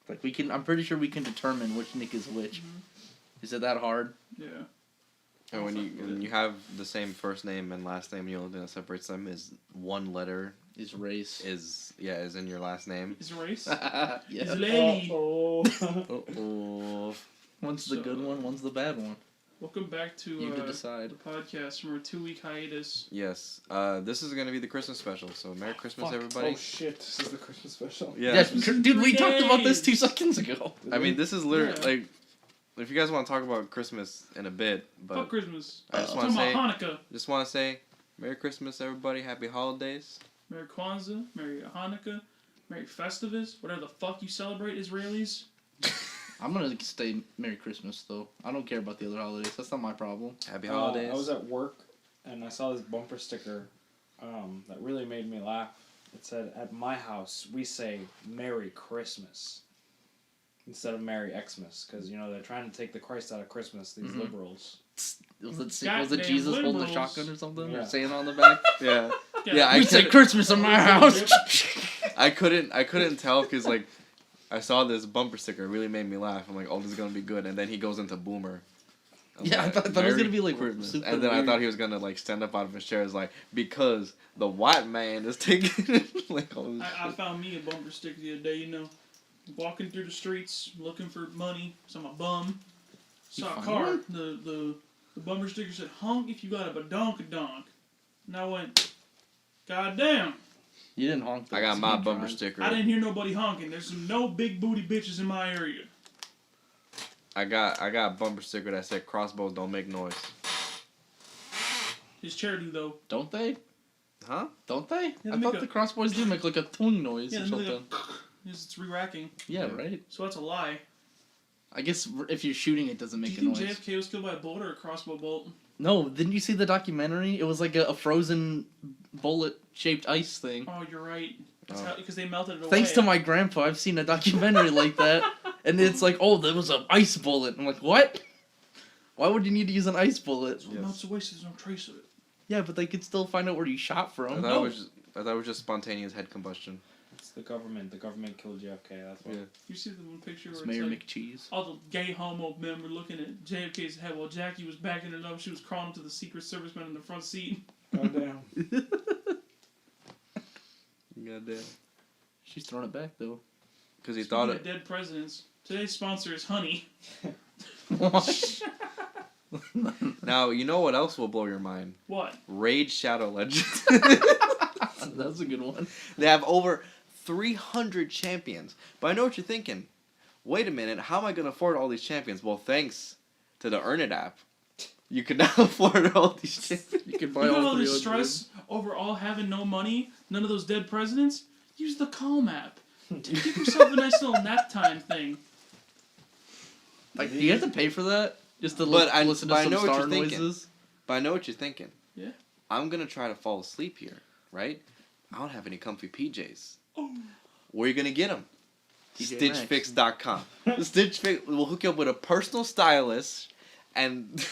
Like I'm pretty sure we can determine which Nikk is which. Is it that hard? Yeah. And when you have the same first name and last name, the only thing that separates them is one letter. Is race. Is in your last name. Is race? Yeah. Is lady. Uh-oh. One's the good one, one's the bad one. Welcome back to you to decide. The podcast from our 2-week hiatus. Yes. This is going to be the Christmas special, so Merry Christmas, everybody. Oh shit, this is the Christmas special. Yeah. Dude, we talked about this 2 seconds ago. I mean, this is literally, like, if you guys want to talk about Christmas in a bit, but... Fuck Christmas. I just want to say... Hanukkah. Just want to say, Merry Christmas, everybody. Happy holidays. Merry Kwanzaa. Merry Hanukkah. Merry Festivus. Whatever the fuck you celebrate, Israelis. I'm gonna stay Merry Christmas, though. I don't care about the other holidays. That's not my problem. Happy holidays. I was at work, and I saw this bumper sticker that really made me laugh. It said, "At my house, we say Merry Christmas instead of Merry Xmas, because, they're trying to take the Christ out of Christmas, these liberals." Was it Jesus holding a shotgun or something? Yeah. Or saying on the back? Yeah. Yeah, we say Christmas in my house! I couldn't tell, because, like, I saw this bumper sticker. It really made me laugh. I'm like, oh, this is going to be good. And then he goes into Boomer. Yeah, I thought it was going to be, like, super and then weird. I thought he was going to, like, stand up out of his chair as, like, because the white man is taking... like, I found me a bumper sticker the other day, walking through the streets, looking for money. So I'm a bum. Saw a car. The bumper sticker said, honk if you got a badonk-a-donk. And I went, God damn. You didn't honk. I got my bumper sticker. I didn't hear nobody honking. There's no big booty bitches in my area. I got a bumper sticker that said crossbows don't make noise. His chair do though. Don't they? Huh? Don't they? Yeah, I thought the crossbows do make like a tung noise or something. It's re-racking. Yeah, right. So that's a lie. I guess if you're shooting, it doesn't make a noise. Do you think JFK was killed by a bullet or a crossbow bolt? No, didn't you see the documentary? It was like a frozen bullet-shaped ice thing. Oh, you're right. Because they melted it away. Thanks to my grandpa, I've seen a documentary like that. And it's like, oh, there was an ice bullet. I'm like, what? Why would you need to use an ice bullet? So it melts away so there's no trace of it. Yeah, but they could still find out where you shot from. I thought it was just spontaneous head combustion. It's the government. The government killed JFK. That's why. Yeah. You see the one picture where Mayor it's like McCheese. all the gay homo men were looking at JFK's head while Jackie was backing it up. She was crawling to the Secret Service man in the front seat. Goddamn. Goddamn. She's throwing it back though. Because he Speaking thought of it. dead presidents. Today's sponsor is Honey. What? Now you know what else will blow your mind? What? Raid Shadow Legends. That's a good one. They have over 300 champions. But I know what you're thinking. Wait a minute, how am I going to afford all these champions? Well, thanks to the Earn It app. You can now afford all these champions. You can buy all this stress over all having no money, none of those dead presidents? Use the Calm app. Give yourself a nice little nap time thing. Like, do you have to pay for that? Just to listen to some star noises? But I know what you're thinking. Yeah. I'm going to try to fall asleep here, right? I don't have any comfy PJs. Oh. Where are you going to get them? TJ StitchFix.com. Stitch Fix will hook you up with a personal stylist and...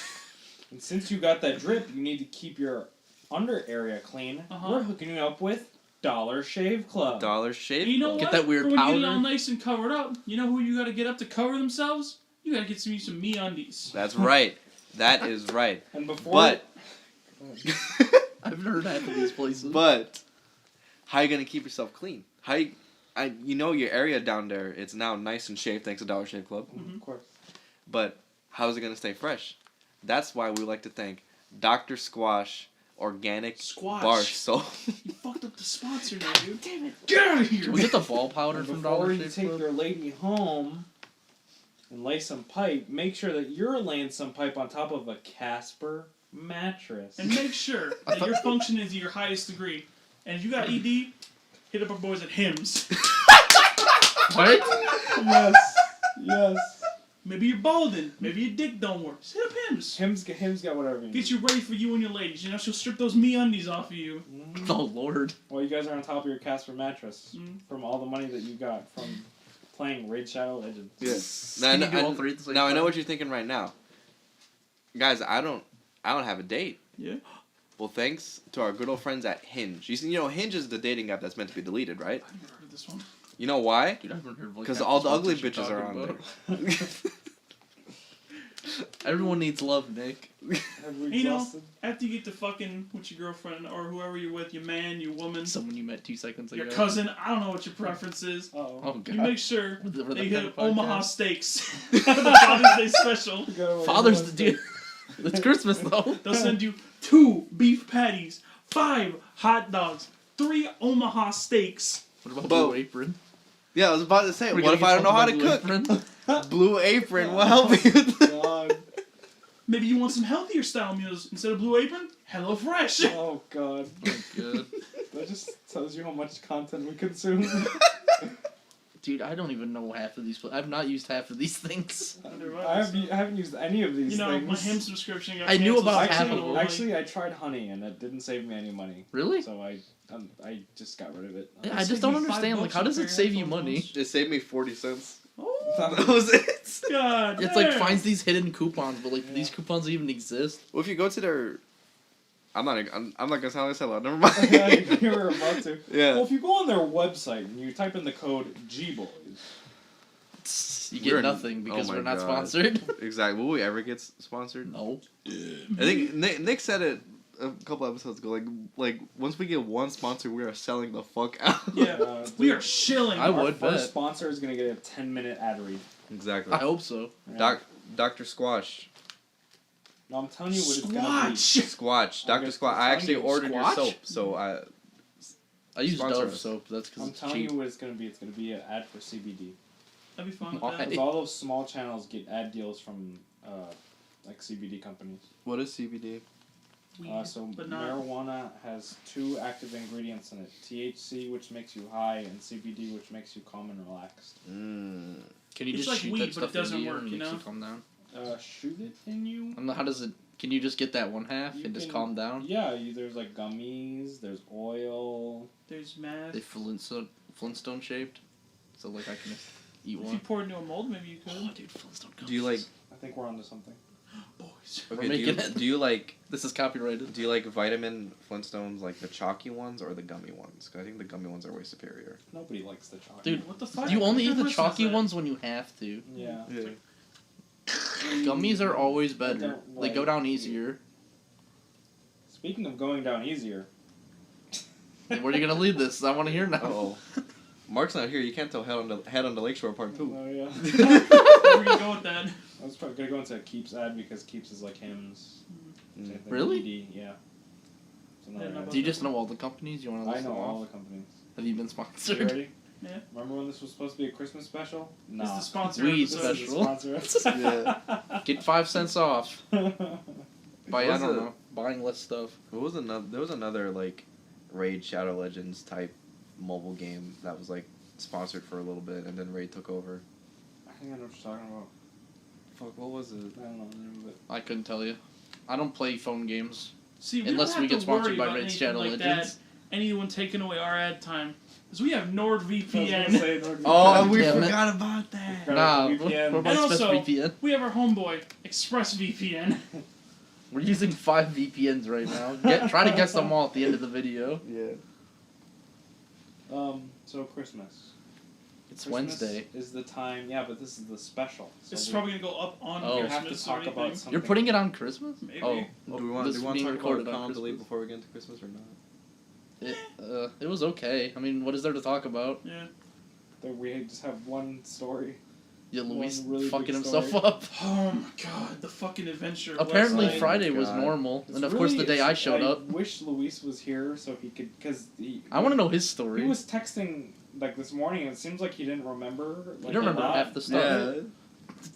And since you got that drip, you need to keep your under area clean. We're hooking you up with Dollar Shave Club. Dollar Shave Club. You know what? Get that weird when powder. you get it all nice and covered up, you know who you got to get up to cover themselves? You got to get some MeUndies. That's right. That is right. And before... But... I've heard half of these places. But how are you going to keep yourself clean? You know your area down there, it's now nice and shaved thanks to Dollar Shave Club. Of course. But how is it going to stay fresh? That's why we like to thank Dr. Squash Organic Bar Soap. You fucked up the sponsor now, dude. Damn it. Get out of here. Can we get the ball powder from Dollar Shave Club? Before you take Club? your lady home and lay some pipe, make sure that you're laying some pipe on top of a Casper mattress. And make sure that your function is to your highest degree. And if you got ED, hit up our boys at Hims. What? Yes. Maybe you're balding. Maybe your dick don't work. Just hit up Hims. Hims got whatever you need. Get you ready for you and your ladies. You know, she'll strip those MeUndies off of you. Oh, Lord. Well, you guys are on top of your Casper mattress from all the money that you got from playing Raid Shadow Legends. Yeah. Can you do all three at the same Now I know time? what you're thinking right now. Guys, I don't have a date. Yeah. Well, thanks to our good old friends at Hinge. You know, Hinge is the dating app that's meant to be deleted, right? I've never heard of this one. You know why? Dude, I haven't heard of, like, Because half all the the ugly sponsors bitches you're are on talking there. about. Everyone needs love, Nick. You know, after you get to fucking with your girlfriend or whoever you're with, your man, your woman, Someone you met 2 seconds ago. your cousin, I don't know what your preference is. Oh. Oh, God. You make sure We're they that get kind of Omaha podcast. steaks for the Father's Day special. Father's Day. It's Christmas, though. They'll send you 2 beef patties, 5 hot dogs, 3 Omaha steaks. What about Bo. Blue Apron? Yeah, I was about to say, We're what gonna if I get don't know how to something cook? about Blue Apron will help me with that. God. Maybe you want some healthier style meals instead of Blue Apron. HelloFresh. Oh God. Blue Apron? Good. That just tells you how much content we consume. Dude, I don't even know half of these. I've not used half of these things. I haven't used any of these You know, things. my hymn subscription got I knew canceled, about so half you of know, them. like, Actually, I tried honey and it didn't save me any money. Really? So I just got rid of it. Yeah, It I just saved don't me $5 understand. Like, how does on it save you headphones money? once. It saved me 40 cents. Oh, That was it. God It's like damn. finds these hidden coupons, but like these coupons even exist. Well, if you go to their... I'm not gonna sound like a sellout. Never mind. You were about to. Yeah. Well, if you go on their website and you type in the code GBoys, You get We're- nothing because oh my we're not God. sponsored. Exactly. Will we ever get sponsored? No. I think Nick said it a couple episodes ago. Like once we get one sponsor, we are selling the fuck out. Yeah, we are shilling. I our would first bet. sponsor is gonna get a 10-minute ad read. Exactly. I hope so. Yeah. Dr. Squash. No, I'm telling you what it's gonna be. Squatch. Dr. Okay, Squash. I'm I telling actually you, ordered your Squatch? soap, so I use Sponsor Dove us. soap. That's because I'm it's telling cheap. you what it's gonna be. It's gonna be an ad for CBD. That'd be fun. Why? With that. Because all those small channels get ad deals from like CBD companies. what is CBD? Weed, So but not. marijuana has 2 active ingredients in it: THC, which makes you high, and CBD, which makes you calm and relaxed. Mm. Can you It's just like shoot weed, that but stuff it doesn't in you work, and you makes know? calm down? Shoot it in you. I don't know, how does it? Can you just get that one half You and just can- calm down? Yeah, there's like gummies, there's oil. There's meth. They Flintstone shaped, so like I can eat If you one. pour it into a mold, maybe you Oh, could. dude, Flintstone gummies. Do you like? I think we're onto something. Boys. We're Okay. making it. Do you like? This is copyrighted. Do you like vitamin Flintstones, like the chalky ones or the gummy ones? 'Cause I think the gummy ones are way superior. Nobody likes the chocolate. Dude, What the fuck? You only What eat the difference is chalky that? ones when you have to. Yeah. Yeah. Gummies are always I better. don't They go like- down easier. Speaking of going down easier, Where are you gonna lead this? I want to hear now. Oh. Mark's not here. You can't tell Head on the Lakeshore Part 2. Oh yeah. Where we gonna go with that? I was probably gonna go into Keeps ad because Keeps is like hymns. Mm. Same thing, Really? ED, yeah. It's another Yeah, no, ad. Do you just know all the companies? You want to I list know them all all? the companies. Have you been You sponsored? ready? Yeah. Remember when this was supposed to be a Christmas special? It's Nah. the sponsor Weed episode. This is the special. sponsor. Get 5 cents off. By I Was don't it- know, buying less stuff. What was another? There was another like Raid Shadow Legends type mobile game that was like sponsored for a little bit, and then Raid took over. I think I know what you're talking about. Fuck, what was it? I don't know the name of it. I couldn't tell you. I don't play phone games. See, we Unless don't we have get to worry sponsored by about Raid anything Shadow like Legends. that. Anyone taking away our ad time. Because we have I was gonna NordVPN. say NordVPN. Oh, we Damn it. forgot about that. Nah, VPN. we're And about also- ExpressVPN. We have our homeboy, ExpressVPN. We're using 5 VPNs right now. Try to guess them all at the end of the video. Yeah. So Christmas. It's Christmas Wednesday. is the time. Yeah, but this is the special. So This is we probably gonna go up on Oh. we have to Christmas talk or about anything. something. You're putting it on Christmas? Maybe. Oh, Do we want this to being talk about recorded on Calm Delete Christmas. before we get into Christmas or not? It was okay. I mean, what is there to talk about? Yeah. We just have one story. Yeah, Luis One really fucking big himself story. up. Oh my god, the fucking adventure. Apparently last night. Friday was God. normal, It's and of course the really- day I showed I up. wish Luis was here so he could, because I want to know his story. He was texting like this morning, and it seems like he didn't remember. Like, You don't remember a lot. half the stuff. Yeah.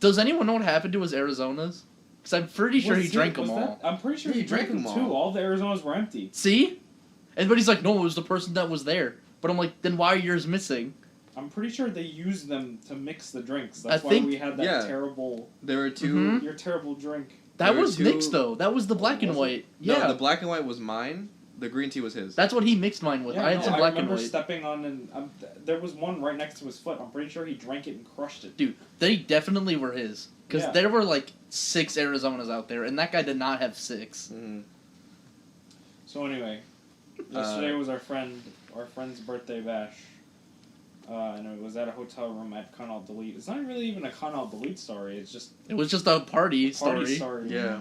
Does anyone know what happened to his Arizonas? Because I'm pretty sure he drank them all. I'm pretty sure Yeah, he drank them all. too. All the Arizonas were empty. See? Everybody's like, no, it was the person that was there. But I'm like, then why are yours missing? I'm pretty sure they used them to mix the drinks. I That's why think- we had that yeah. terrible, There were 2 Mhm. your terrible drink. That There were was 2 Nick's though. That was the black and Was it? white. No, Yeah. the black and white was mine. The green tea was his. That's what he mixed mine with. Yeah, I had no, some black and remember white. stepping on and there was one right next to his foot. I'm pretty sure he drank it and crushed it. Dude, they definitely were his. Because Yeah. there were like 6 Arizonas out there, and that guy did not have 6. Mhm. So anyway, yesterday was our friend's birthday bash. and it was at a hotel room at Connaught Delete. It's not really even a Connaught Delete story. It's just It was just a party story. Yeah.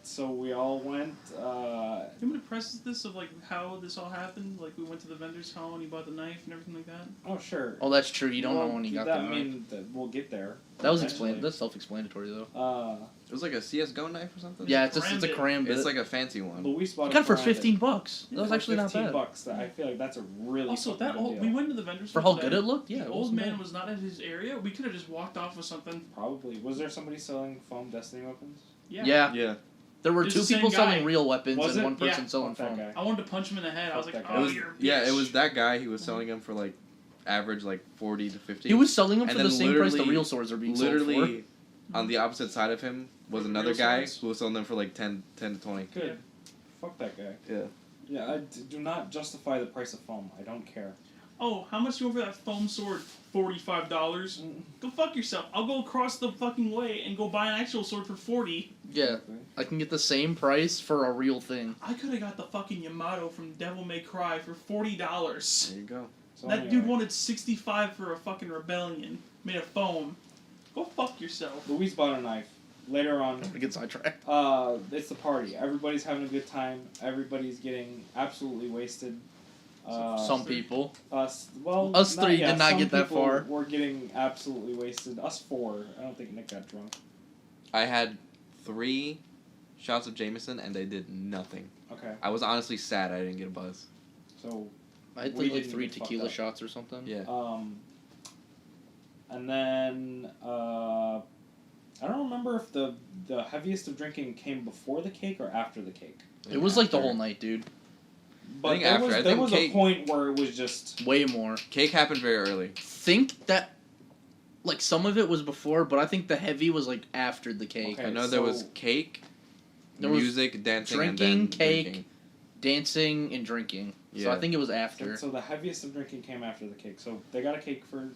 So we all went. Do you want me to press this of like how this all happened? Like we went to the vendor's hall and he bought the knife and everything like that. Oh sure. Oh, that's true. You don't know when he got that. that. I mean, we'll get there. That was eventually. That's self-explanatory though. It was like a CS:GO knife or something. Yeah, it's a karambit. It's like a fancy one. Luis bought You got it for karambit. $15. That was actually not bad. $15. I feel like that's a really Also, fucking that good old deal. we went to the vendor's For hall how today. good it looked, yeah. The it old wasn't man bad. was not at his area. We could have just walked off with something. Probably. Was there somebody selling foam Destiny weapons? Yeah. Yeah. There were It's two the same people guy. selling real weapons Was and it? one person Yeah. selling Fuck that foam. guy. I wanted to punch him in the head. I was Fuck like, that guy. "Oh, It was, you're a bitch." yeah, it was that guy. He was selling them for like average like 40 to 50. He was selling them And for the then same price the literally- real swords are being sold for. literally on the opposite side of him was Real another guy swords? who was selling them for like 10 to 20. Good. Yeah. Fuck that guy. Yeah. Yeah, do not justify the price of foam. I don't care. Oh, how much you want for that foam sword? $45. Go fuck yourself. I'll go across the fucking way and go buy an actual sword for 40. Yeah, I can get the same price for a real thing. I could have got the fucking Yamato from Devil May Cry for $40. There you go. So That anyway, dude wanted 65 for a fucking rebellion made of foam. Go fuck yourself. Luis bought a knife. Later on, I'm gonna get sidetracked. it's the party. Everybody's having a good time. Everybody's getting absolutely wasted. Some people. Us Three did not some get that people far. We're getting absolutely wasted. Us four. I don't think Nikk got drunk. I had 3 shots of Jameson and they did nothing. Okay, I was honestly sad I didn't get a buzz. so I had We like didn't 3 get fucked tequila up. shots or something. Yeah. and then I don't remember if the heaviest of drinking came before the cake or after the cake. It was like the After. whole night, dude. But think there after. was, I there think was cake- a point where it was just Way more. Cake happened very early. Think that, like, some of it was before, but I think the heavy was like after the cake. Okay. I know there was so- cake, There was music, dancing, and drinking, then cake, drinking. dancing, and drinking. So I Yeah. think it was after. So the heaviest of drinking came after the cake. So they got a cake for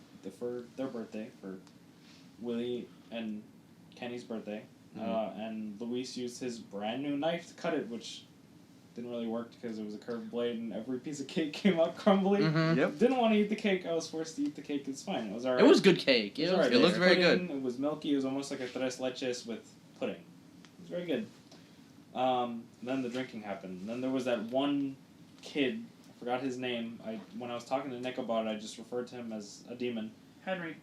their birthday, for Willie and Kenny's birthday, and Luis used his brand new knife to cut it, which didn't really work because it was a curved blade and every piece of cake came out crumbly. Mhm. Yep. Didn't want to eat the cake. I was forced to eat the cake. It's fine. It was alright. It was good cake. It was Yeah, alright. It looked very Pudding, good. It was milky. It was almost like a tres leches with pudding. It was very good. Then the drinking happened. Then there was that one kid. I forgot his name. When I was talking to Nikk about it, I just referred to him as a demon. Henry.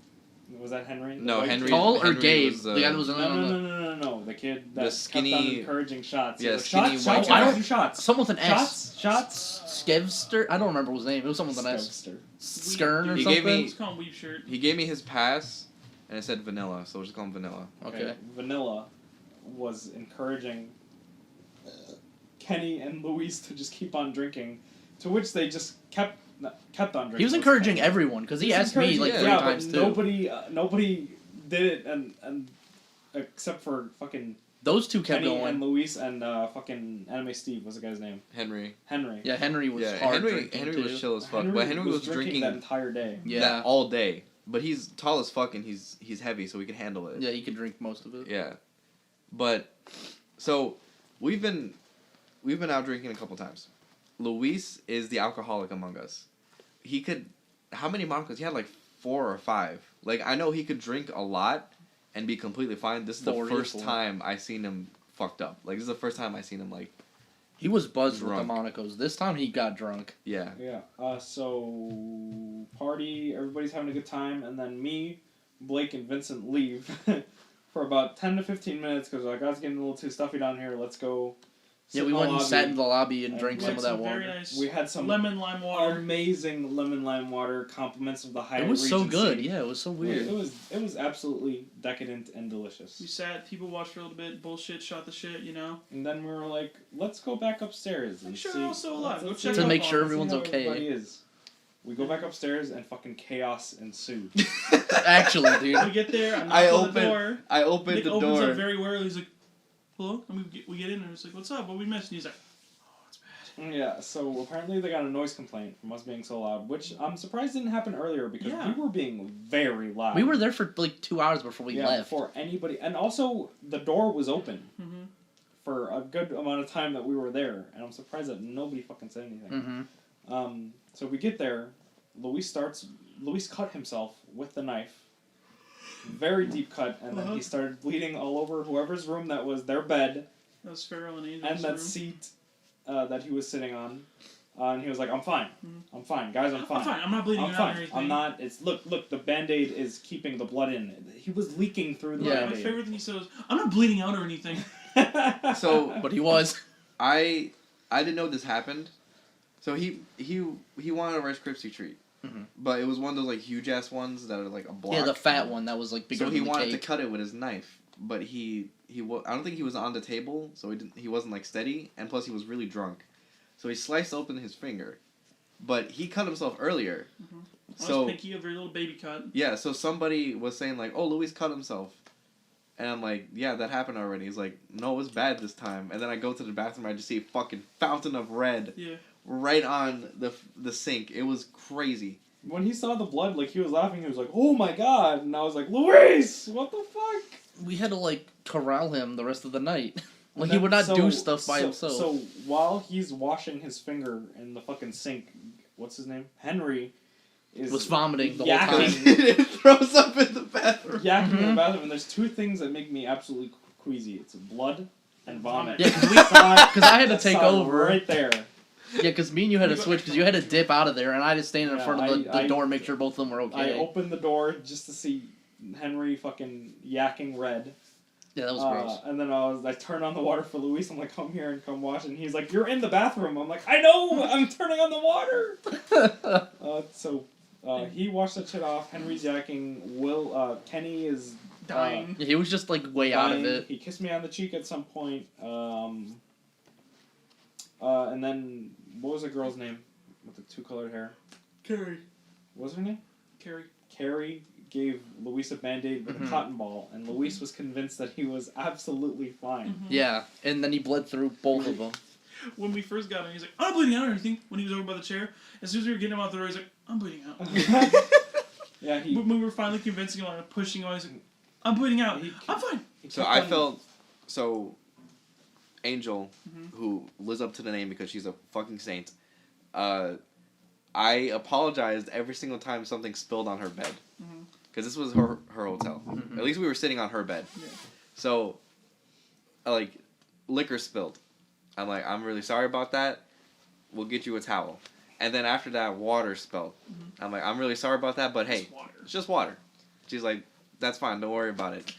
Was that Henry? No, White Henry- kid? Tall or Henry Gabe? was, The guy that was No, on the... no. The kid that The skinny- kept on encouraging shots. He Yeah, was like, skinny shots, white shots, guy. I don't do shots. Someone with an S. Shots. Skevster? I don't remember his name. It was someone with an S. Skevster. Skern or He something? gave me- Let's call him Weave Shirt. He gave me his pass, and it said vanilla, so we'll just call him Vanilla. Okay. Vanilla was encouraging Kenny and Luis to just keep on drinking, to which they just kept on drinking. He was encouraging everyone, because he asked me like encouraging- 3 yeah, times but too. nobody did it, and except for fucking Those two kept Kenny going. and Luis and fucking Anime Steve. What's the guy's name? Henry. Henry. Yeah, Henry was Yeah, hard Henry drinking Henry too. was chill as fuck, but Henry was drinking that entire day. Yeah. that all day. But he's tall as fuck and he's heavy, so we can handle it. Yeah, he could drink most of it. Yeah. But so we've been out drinking a couple times. Luis is the alcoholic among us. He could how many Monaco's? He had like 4 or 5. Like I know he could drink a lot and be completely fine. This is the 4 or first 4. time I seen him fucked up. Like this is the first time I seen him like He was buzzed with Drunk. the Monacos. This time he got drunk. yeah. Yeah. So party, everybody's having a good time, and then me, Blake, and Vincent leave for about 10 to 15 minutes because like I was getting a little too stuffy down here. Let's go. sit Yeah, we in the went and lobby. sat in the lobby and And drank we some had of that some very water. nice We had some lemon lime water. amazing lemon lime water. Compliments of the Hyatt. It was so Regency. good. Yeah, it was so weird. It was absolutely decadent and delicious. We sat, people watched for a little bit, bullshit, shot the shit, you know. And then we were like, let's go back upstairs and Make sure see. they're all still alive. Go let's check see To up make on sure them. everyone's how okay. everybody is. We go back upstairs and fucking chaos ensued. Actually, dude. We get there, I knock I on opened- the door. I opened Nick the opens door. up very warily. He's like, hello? And we get in and it's like, what's up? What we missed? And he's like, oh, it's bad. Yeah, so apparently they got a noise complaint from us being so loud, which I'm surprised didn't happen earlier because Yeah. we were being very loud. We were there for like 2 hours before we left. before anybody, and also the door was open Mm-hmm. for a good amount of time that we were there, and I'm surprised that nobody fucking said anything. Mm-hmm. So we get there, Luis cut himself with the knife. Very deep cut, and then he started bleeding all over whoever's room that was their bed. That was Pharaoh and Angel's and that room. seat that he was sitting on. And he was like, I'm fine. I'm fine. Guys, I'm fine. I'm fine. I'm not bleeding out or anything. I'm not. It's look, the Band-Aid is keeping the blood in. He was leaking through the Band-Aid. My favorite thing he said was, I'm not bleeding out or anything. So, But he was. I didn't know this happened. So he wanted a Rice Krispie treat. But it was one of those like huge ass ones that are like a block. Yeah, the fat one that was like bigger So than he the wanted cake. to cut it with his knife, but I don't think he was on the table, so he wasn't like steady, and plus he was really drunk. So he sliced open his finger, but he cut himself earlier. So pinky, a very little baby cut. Yeah, so somebody was saying like, "Oh, Luis cut himself," and I'm like, "Yeah, that happened already." He's like, "No, it was bad this time." And then I go to the bathroom, I just see a fucking fountain of red. Yeah. Right on the sink. It was crazy. When he saw the blood, like, he was laughing. He was like, oh my god. And I was like, Luis, what the fuck? We had to, like, corral him the rest of the night. Like, he would not do stuff by himself. So, while he's washing his finger in the fucking sink, what's his name? Henry was vomiting the whole yakking, time. It throws up in the bathroom. Yakking in the bathroom. And there's two things that make me absolutely queasy. It's blood and vomit. Yeah, because I had to take over. Right there. Yeah, because me and you had to switch, because you had to dip out of there, and I just stand in front of the door and make sure both of them were okay. I opened the door just to see Henry fucking yakking red. Yeah, that was gross. And then I turned on the water for Luis. I'm like, come here and come watch. And he's like, you're in the bathroom. I'm like, I know, I'm turning on the water. He washed that shit off. Henry's yakking. Kenny is dying. Yeah, he was just like way out of it. He kissed me on the cheek at some point. And then, what was the girl's name with the two-colored hair? Carrie. What was her name? Carrie. Carrie gave Luis a Band-Aid with a cotton ball, and Luis was convinced that he was absolutely fine. Yeah, and then he bled through both of them. When we first got him, he's like, I'm not bleeding out or anything. When he was over by the chair, as soon as we were getting him out the door, he's like, I'm bleeding out. Yeah, when we were finally convincing him, like, pushing him, he's like, I'm bleeding out. I'm fine. So I felt Angel, who lives up to the name because she's a fucking saint, I apologized every single time something spilled on her bed. Because this was her hotel. At least we were sitting on her bed. Yeah. So, like, liquor spilled. I'm like, I'm really sorry about that. We'll get you a towel. And then after that, water spilled. I'm like, I'm really sorry about that, but hey, it's just water. She's like, that's fine, don't worry about it.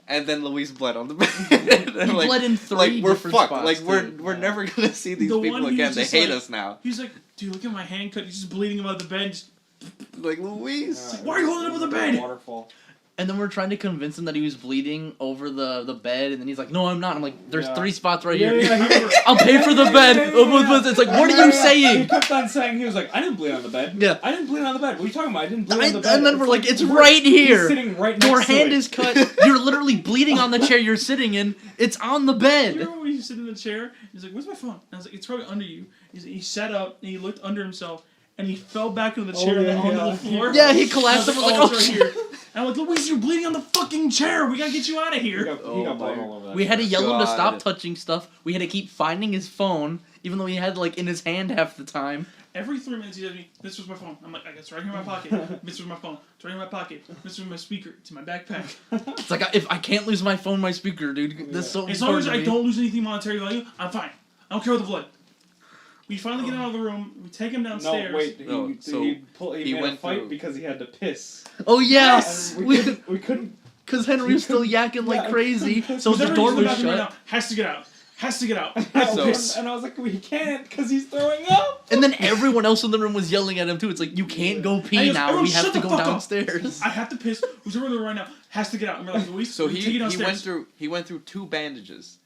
And then Luis bled on the bed. He like, bled in three like, we're different fucked. spots, Like, too. we're never gonna see these The people one he again. was They just hate like- us now. He's like, dude, look at my hand cut. He's just bleeding him out of the bed. Just, Like, Luis. why are you holding up with the bed? Waterfall. And then we're trying to convince him that he was bleeding over the bed, and then he's like, no, I'm not. I'm like, there's 3 spots right here. I'll pay for the bed. It's like, what are you He saying? kept on saying, he was like, I didn't bleed on the bed. Yeah. I didn't bleed on the bed. What are you talking about? I didn't bleed on the bed. And then we're like, it's we're- right here. He's sitting right next Your to hand it. is cut. You're literally bleeding on the chair you're sitting in. It's on the You bed. remember when he sit in the chair? He's like, where's my phone? And I was like, it's probably under you. He sat up, and he looked under himself, and he fell back into the chair and then onto the floor. Yeah, he collapsed I and was was like, like, it's oh, right here. And I'm like, Luis, you're bleeding on the fucking chair. We gotta get you out of He here. got blood all over that. We had to yell him to stop God. touching stuff. We had to keep finding his phone, even though he had like in his hand half the time. Every 3 minutes he says to me, this was my phone. I'm like, it's right here in my pocket. This was my phone. It's right here in my pocket. This was my speaker. It's in my backpack. It's like if I can't lose my phone, my speaker, dude. That's so As long as I important to me. don't lose anything monetary value, I'm fine. I don't care about the blood. We finally get him out of the room. We take him downstairs. No, wait. No, so He made a went fight through- because he had to piss. Oh yeah, And we couldn't. because Henry was still yakking like Yeah. crazy, so the Whoever door uses the was bathroom right shut. now has to get out. Has to get out. So- And I was like, we can't because he's throwing up. And then everyone else in the room was yelling at him too. It's like, you can't go And he pee goes, now. "Everyone We have shut to the go fuck up." downstairs. I have to piss. Who's in the room right now has to get out. And we're like, Luis, So take it he downstairs. went through 2 bandages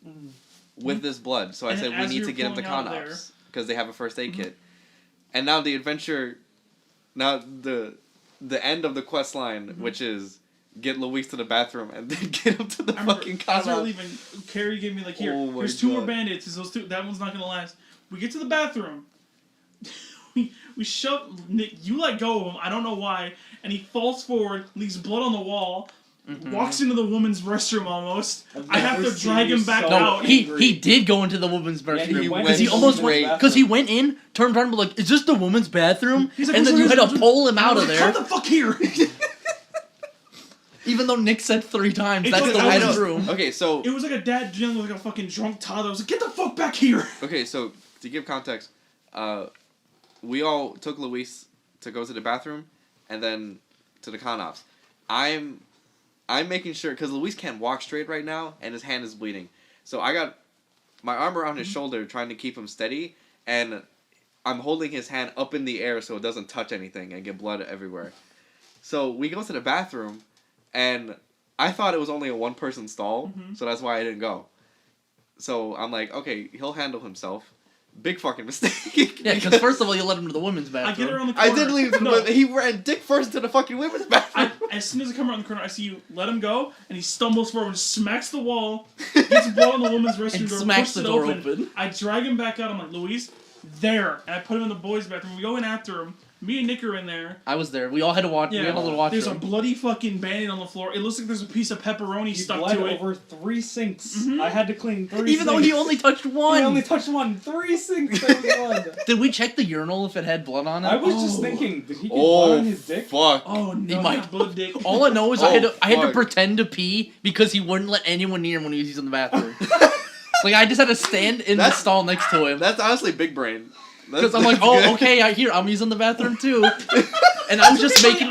with this blood. So I And said then we as need we to were get him to pulling out of Conops because they have a first aid kit. And now the adventure, now the end of the quest line, which is get Luis to the bathroom and then get him to the I remember, fucking as we were Conops. leaving, Carrie gave me like, here, Oh my here's 2 more God. Band-Aids. Those 2, that one's not gonna last. We get to the bathroom. we shove Nick. You let go of him. I don't know why. And he falls forward, leaves blood on the wall. walks into the women's restroom almost. I have to drag him back No, out. he did go into the women's restroom he because he went almost straight. went because he went in, turned around, and was like, "Is this the women's bathroom?" He's like, and then you had to "What's pull him out of there, Come the fuck here! even though Nick said 3 times It's that's like, the I women's know. room. Okay, so It was like a dad dealing with like a fucking drunk toddler. I was like, get the fuck back here! to give context, we all took Luis to go to the bathroom, and then to the con-ops. I'm making sure because Luis can't walk straight right now, and his hand is bleeding. So I got my arm around his shoulder, trying to keep him steady, and I'm holding his hand up in the air so it doesn't touch anything and get blood everywhere. So we go to the bathroom, and I thought it was only a 1-person stall, so that's why I didn't go. So I'm like, okay, he'll handle himself. Big fucking mistake. Yeah, because first of all, you let him to the women's bathroom. I get around the corner. I did leave. No. He ran dick first to the fucking women's bathroom. As soon as I come around the corner, I see you let him go, and he stumbles forward and smacks the wall, gets blood on the woman's restroom And door, smacks pushes the it door open. open. I drag him back out. I'm like, Luis, there. And I put him in the boys' bathroom. We go in after him. Me and Nikk are in there. I was there. We all had to watch. We Yeah, had all to watch. there's a him. bloody fucking band-aid on the floor. It looks like there's a piece of pepperoni He stuck bled to it. over 3 sinks. I had to clean 3 Even sinks. though he only touched one. He only touched 1. 3 sinks there was blood. Did we check the urinal if it had blood on it? I was just Oh. thinking, did he get blood on his dick? Fuck. Oh no, He might- blood dick. All I know is I had to fuck. pretend to pee because he wouldn't let anyone near him when he was using the bathroom. Like I just had to stand in the That's- stall next to him That's honestly big brain. because I'm like, oh, okay, I'm using the bathroom too, and I was just making.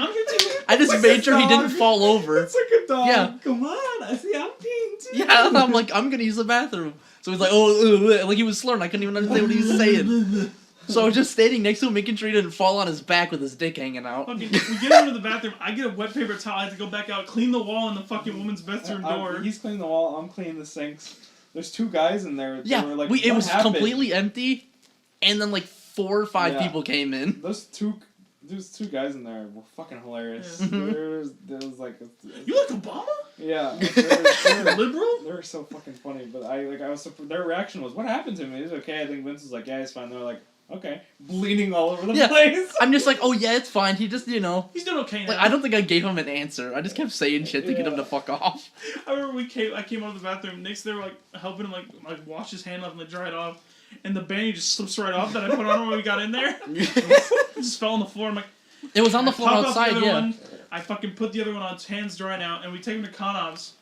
I just made sure he didn't fall over. It's like a dog. Yeah. Come on, I see I'm peeing too. Yeah, and I'm like, I'm gonna use the bathroom. So he's like, oh, like he was slurring. I couldn't even understand what he was saying. So I was just standing next to him, making sure he didn't fall on his back with his dick hanging out. Fucking, we get into the bathroom. I get a wet paper towel. I have to go back out, clean the wall in the fucking woman's bathroom door. He's cleaning the wall, I'm cleaning the sinks. There's 2 guys in there. Yeah, They were like, it "What was happened?" completely empty, and then like 4 or 5 Yeah. people came in. There's two guys in there were fucking hilarious. Yeah. There was like You like Obama? yeah, You're liberal? they were so fucking funny. But I was their reaction was, "What happened to him? He's okay." I think Vince was like, "Yeah, he's fine." They're like, "Okay," bleeding all over the Yeah. place. I'm just like, oh yeah, it's fine. He just, He's doing okay now. like I don't think I gave him an answer. I just kept saying shit to get him to fuck off. I remember I came out of the bathroom. Nick's there like helping him like wash his hand off and like dry it off, and the bandage just slips right off that I put on when we got in there. It just fell on the floor. I'm like, It was on the I floor pop out outside, the other yeah. one, I fucking put the other one on. His hands dry now, and we take him to Konov's,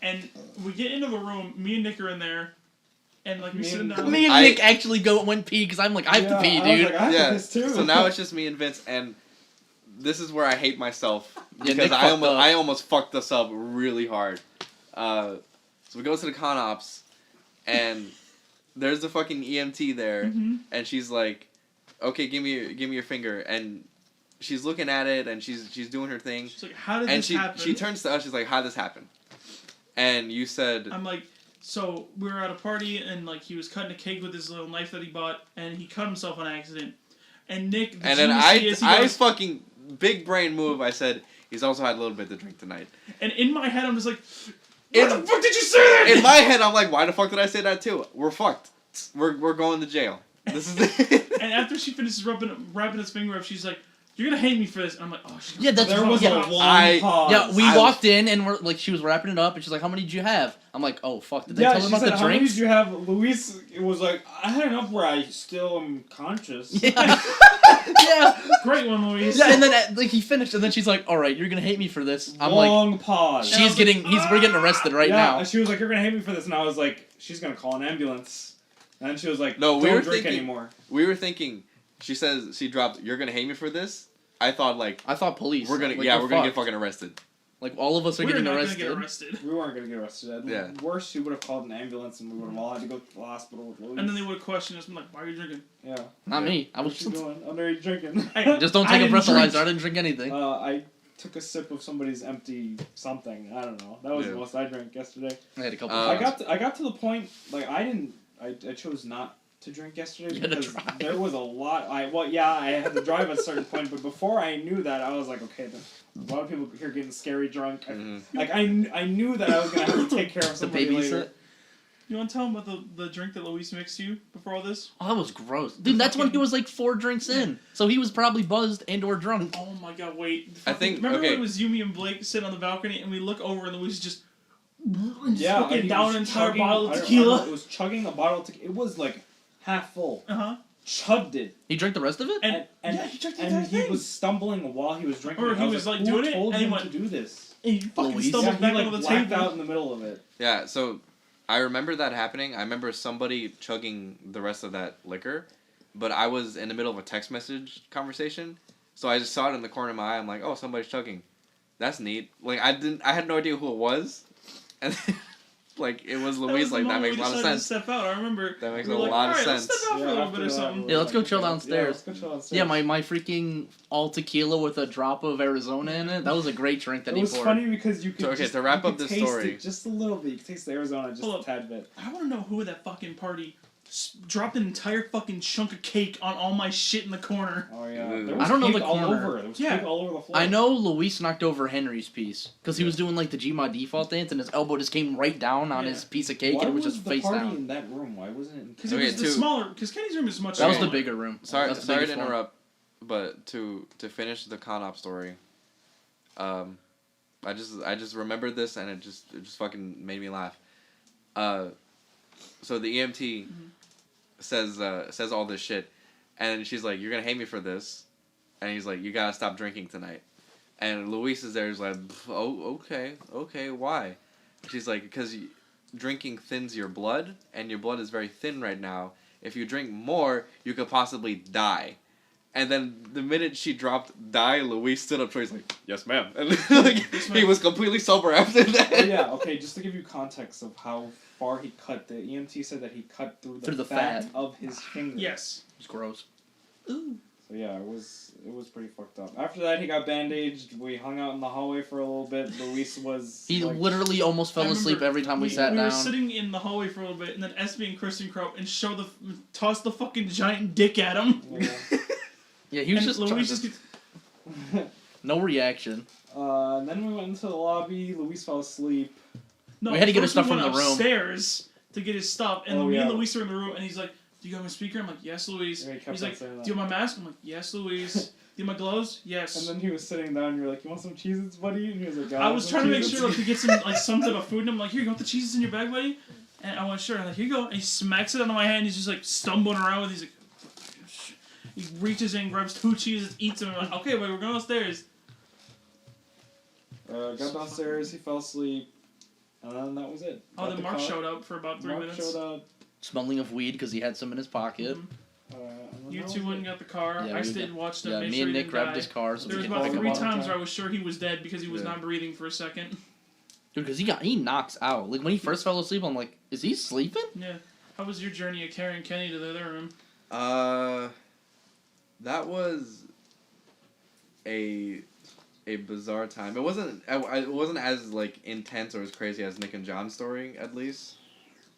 and we get into the room. Me and Nick are in there, and like we Me sit and- down. Me and Nick actually went pee because I'm like, I have to pee, I was dude. like, I have to Yeah. piss too. So now it's just me and Vince, and this is where I hate myself Yeah, because Nick I fucked almost up. I almost fucked us up really hard. So we go to the con ops, and there's the fucking EMT there, Mhm. and she's like, "Okay, give me your finger," and she's looking at it, and she's doing her thing, She's like, how did and this happen? she turns to us, she's like, "How'd this happen?" And you said, I'm like, so we were at a party and like he was cutting a cake with his little knife that he bought and he cut himself on accident. And Nick, the and then genius he is, he I goes- fucking big brain move. I said, "He's also had a little bit to drink tonight." and in my head I'm just like, why the In- fuck did you say that? In my head, I'm like, "Why the fuck did I say that too? We're fucked. We're going to jail. This is it." And after she finishes wrapping his finger up, she's like, "You're gonna hate me for this." And I'm like, "Oh shit." Yeah, that's there was yeah. a long I- pause. Yeah, we I- walked in and we're like, she was wrapping it up, and she's like, "How many did you have?" I'm like, "Oh fuck, did they Yeah, tell she me about said, the "How many drinks?" did you have?" Luis was like, "I had enough where I still am conscious." Yeah, yeah, Great one, Louise. yeah. And then like he finished, and then she's like, "All right, you're gonna hate me for this." I'm like, Long pause. And I was like, we're getting arrested right yeah, now. and she was like, "You're gonna hate me for this," and I was like, "She's gonna call an ambulance." And then she was like, No, "Don't we were drink thinking- anymore." We were thinking. She says she dropped. "You're gonna hate me for this." I thought like I thought police. we're gonna like, we're gonna get fucked. fucking arrested. Like all of us are We're getting not arrested. gonna get arrested. We weren't gonna get arrested. At Yeah. worst, she would have called an ambulance, and we would have all had to go to the hospital with Luis. And then they would question us. I'm like, "Why are you drinking?" yeah. Not me. I was What you doing? Underage drinking. just don't I take a didn't drink. breathalyzer. I didn't drink anything. I took a sip of somebody's empty something. I don't know. That was Yeah. the most I drank yesterday. I had a couple. I I got to the point like I chose not to drink yesterday You had to because drive. there was a lot. I had to drive at a certain point, but before I knew that, I was like, okay, there's a lot of people here getting scary drunk. Mhm. I knew that I was gonna have to take care of the somebody later. babysit. You want to tell him about the drink that Luis mixed you before all this? Oh, that was gross. Dude, that's when he was like 4 drinks in. So he was probably buzzed and or drunk. Oh my god, wait. I think- Remember okay. when it was Yumi and Blake sitting on the balcony and we look over and Luis just Yeah, fucking he down was an entire chugging- bottle I of don't- tequila. It was chugging a bottle of tequila. It was like half full. Uh-huh. Chugged it. He drank the rest of it? And, And yeah, he drank the and entire he thing. was stumbling while he was drinking. Or it. he I was, like, "Who doing it, told and he him went- to do this?" And he fucking Luis? stumbled Yeah, back he like over the blacked table. out in the middle of it. Yeah, so I remember that happening. I remember somebody chugging the rest of that liquor, but I was in the middle of a text message conversation, so I just saw it in the corner of my eye. I'm like, oh, somebody's chugging. That's neat. Like I had no idea who it was, and then, like it was That Luis. was the Like that moment makes a we lot of decided sense. to step out. I remember. That makes we a were like, lot of "Alright, let's sense." step out for a little after bit or that, something. we Yeah, were let's go like, chill okay, downstairs. Yeah, let's go chill downstairs. Yeah, my freaking all tequila with a drop of Arizona in it. That was a great drink that It he was poured. funny because you could Okay, just, to wrap you up could this taste story. it just a little bit. You could taste the Arizona just Hold a up. tad bit. I want to know who at that fucking party dropped an entire fucking chunk of cake on all my shit in the corner. Oh yeah, Ooh. there was I don't know cake the all corner. over. There was Yeah. cake all over the floor. I know Luis knocked over Henry's piece because he was doing like the G My Default dance and his elbow just came right down on Yeah. his piece of cake Why and it was was just the face party down. in that room? Why wasn't it? Because Okay, it was the too. smaller. Because Kenny's room is much That was the smaller. bigger room. Sorry, That's the sorry to biggest one. interrupt, but to finish the con op story, I just remembered this and it just fucking made me laugh. So the EMT says all this shit, and she's like, "You're gonna hate me for this," and he's like, "You gotta stop drinking tonight." And Luis is there, he's like, "Oh, okay, why?" She's like, "Because drinking thins your blood, and your blood is very thin right now. If you drink more, you could possibly die." And then the minute she dropped "die," Luis stood up. So he's like, "Yes, ma'am." And like, he was completely sober after that. Oh yeah, okay. Just to give you context of how far he cut, the EMT said that he cut through the fat of his finger. Yes. It's gross. Ooh. So yeah, it was pretty fucked up. After that, he got bandaged. We hung out in the hallway for a little bit. Luis was. He like, literally almost fell I asleep remember every time we sat We down. were sitting in the hallway for a little bit, and then SB and Kristen come up and toss the fucking giant dick at him. Yeah. Yeah, he was And just Luis trying just to- gets, no reaction. And then we went into the lobby. Luis fell asleep. no. We had to get his first stuff we from went the room. upstairs to get his stuff, and Oh, me and yeah. Luis were in the room, and he's like, "Do you got my speaker?" I'm like, "Yes, Luis." Yeah, he kept He's on like, saying that. "Do you have my mask?" I'm like, "Yes, Luis." "Do you have my gloves?" "Yes." And then he was sitting down. You're like, "You want some Cheez-Its, buddy?" And he was like, "Yeah, I want was some trying to make Cheez-Its." sure like, to get some type of food, and I'm like, "Here, you want the cheeses in your bag, buddy?" And I went, "Sure." I'm like, "Here you go." And he smacks it onto my hand. He's just like stumbling around with. He's like, he reaches in, grabs 2 cheeses, eats them. I'm like, "Okay, buddy, we're going upstairs." Got downstairs. He fell asleep. And then that was it. Oh, Got then the Mark car. showed up for about 3 Mark minutes. showed up. Smelling of weed because he had some in his pocket. Mhm. And then You that two was went and it. got the car. Yeah, I we stayed got- and watched him. Yeah, Make me sure and he Nick didn't grabbed die. his car so There we was could about pick him 3 up. times where I was sure he was dead because he was Yeah. not breathing for a second. Dude, because he knocks out. Like when he first fell asleep, I'm like, is he sleeping? Yeah. How was your journey of carrying Kenny to the other room? That was a bizarre time. It wasn't as like intense or as crazy as Nick and John's story, at least.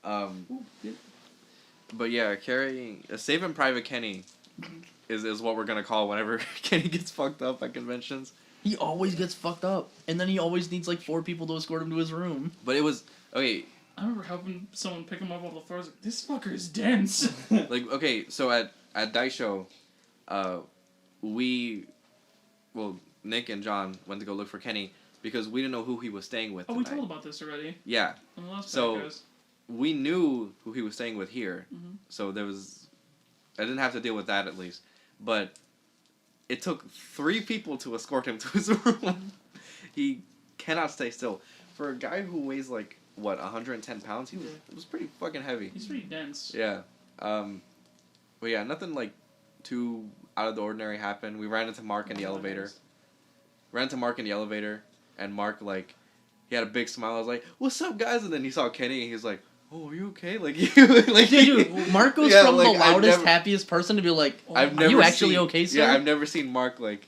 But yeah, carrying Saving Private Kenny is what we're gonna call whenever Kenny gets fucked up at conventions. He always gets fucked up, and then he always needs like 4 people to escort him to his room. But it was okay. I remember helping someone pick him up off the floor. I was like, "This fucker is dense." Like okay, so at Daisho, Nick and John went to go look for Kenny because we didn't know who he was staying with. Oh, we tonight. told about this already. Yeah, On the last So- podcast. we knew who he was staying with here, Mhm. so I didn't have to deal with that at least. But it took 3 people to escort him to his room. He cannot stay still. For a guy who weighs like what 110 pounds, he was pretty fucking heavy. He's pretty dense. Yeah. But yeah, nothing like too out of the ordinary happened. We ran into Mark in the elevator. And Mark like he had a big smile. I was like, "What's up, guys?" And then he saw Kenny and he was like, "Oh, are you okay?" Like you like Dude, Mark goes Yeah, from like, the loudest, I've never- happiest person to be like, I've "Are never you actually seen- okay, sir?" Yeah, I've never seen Mark like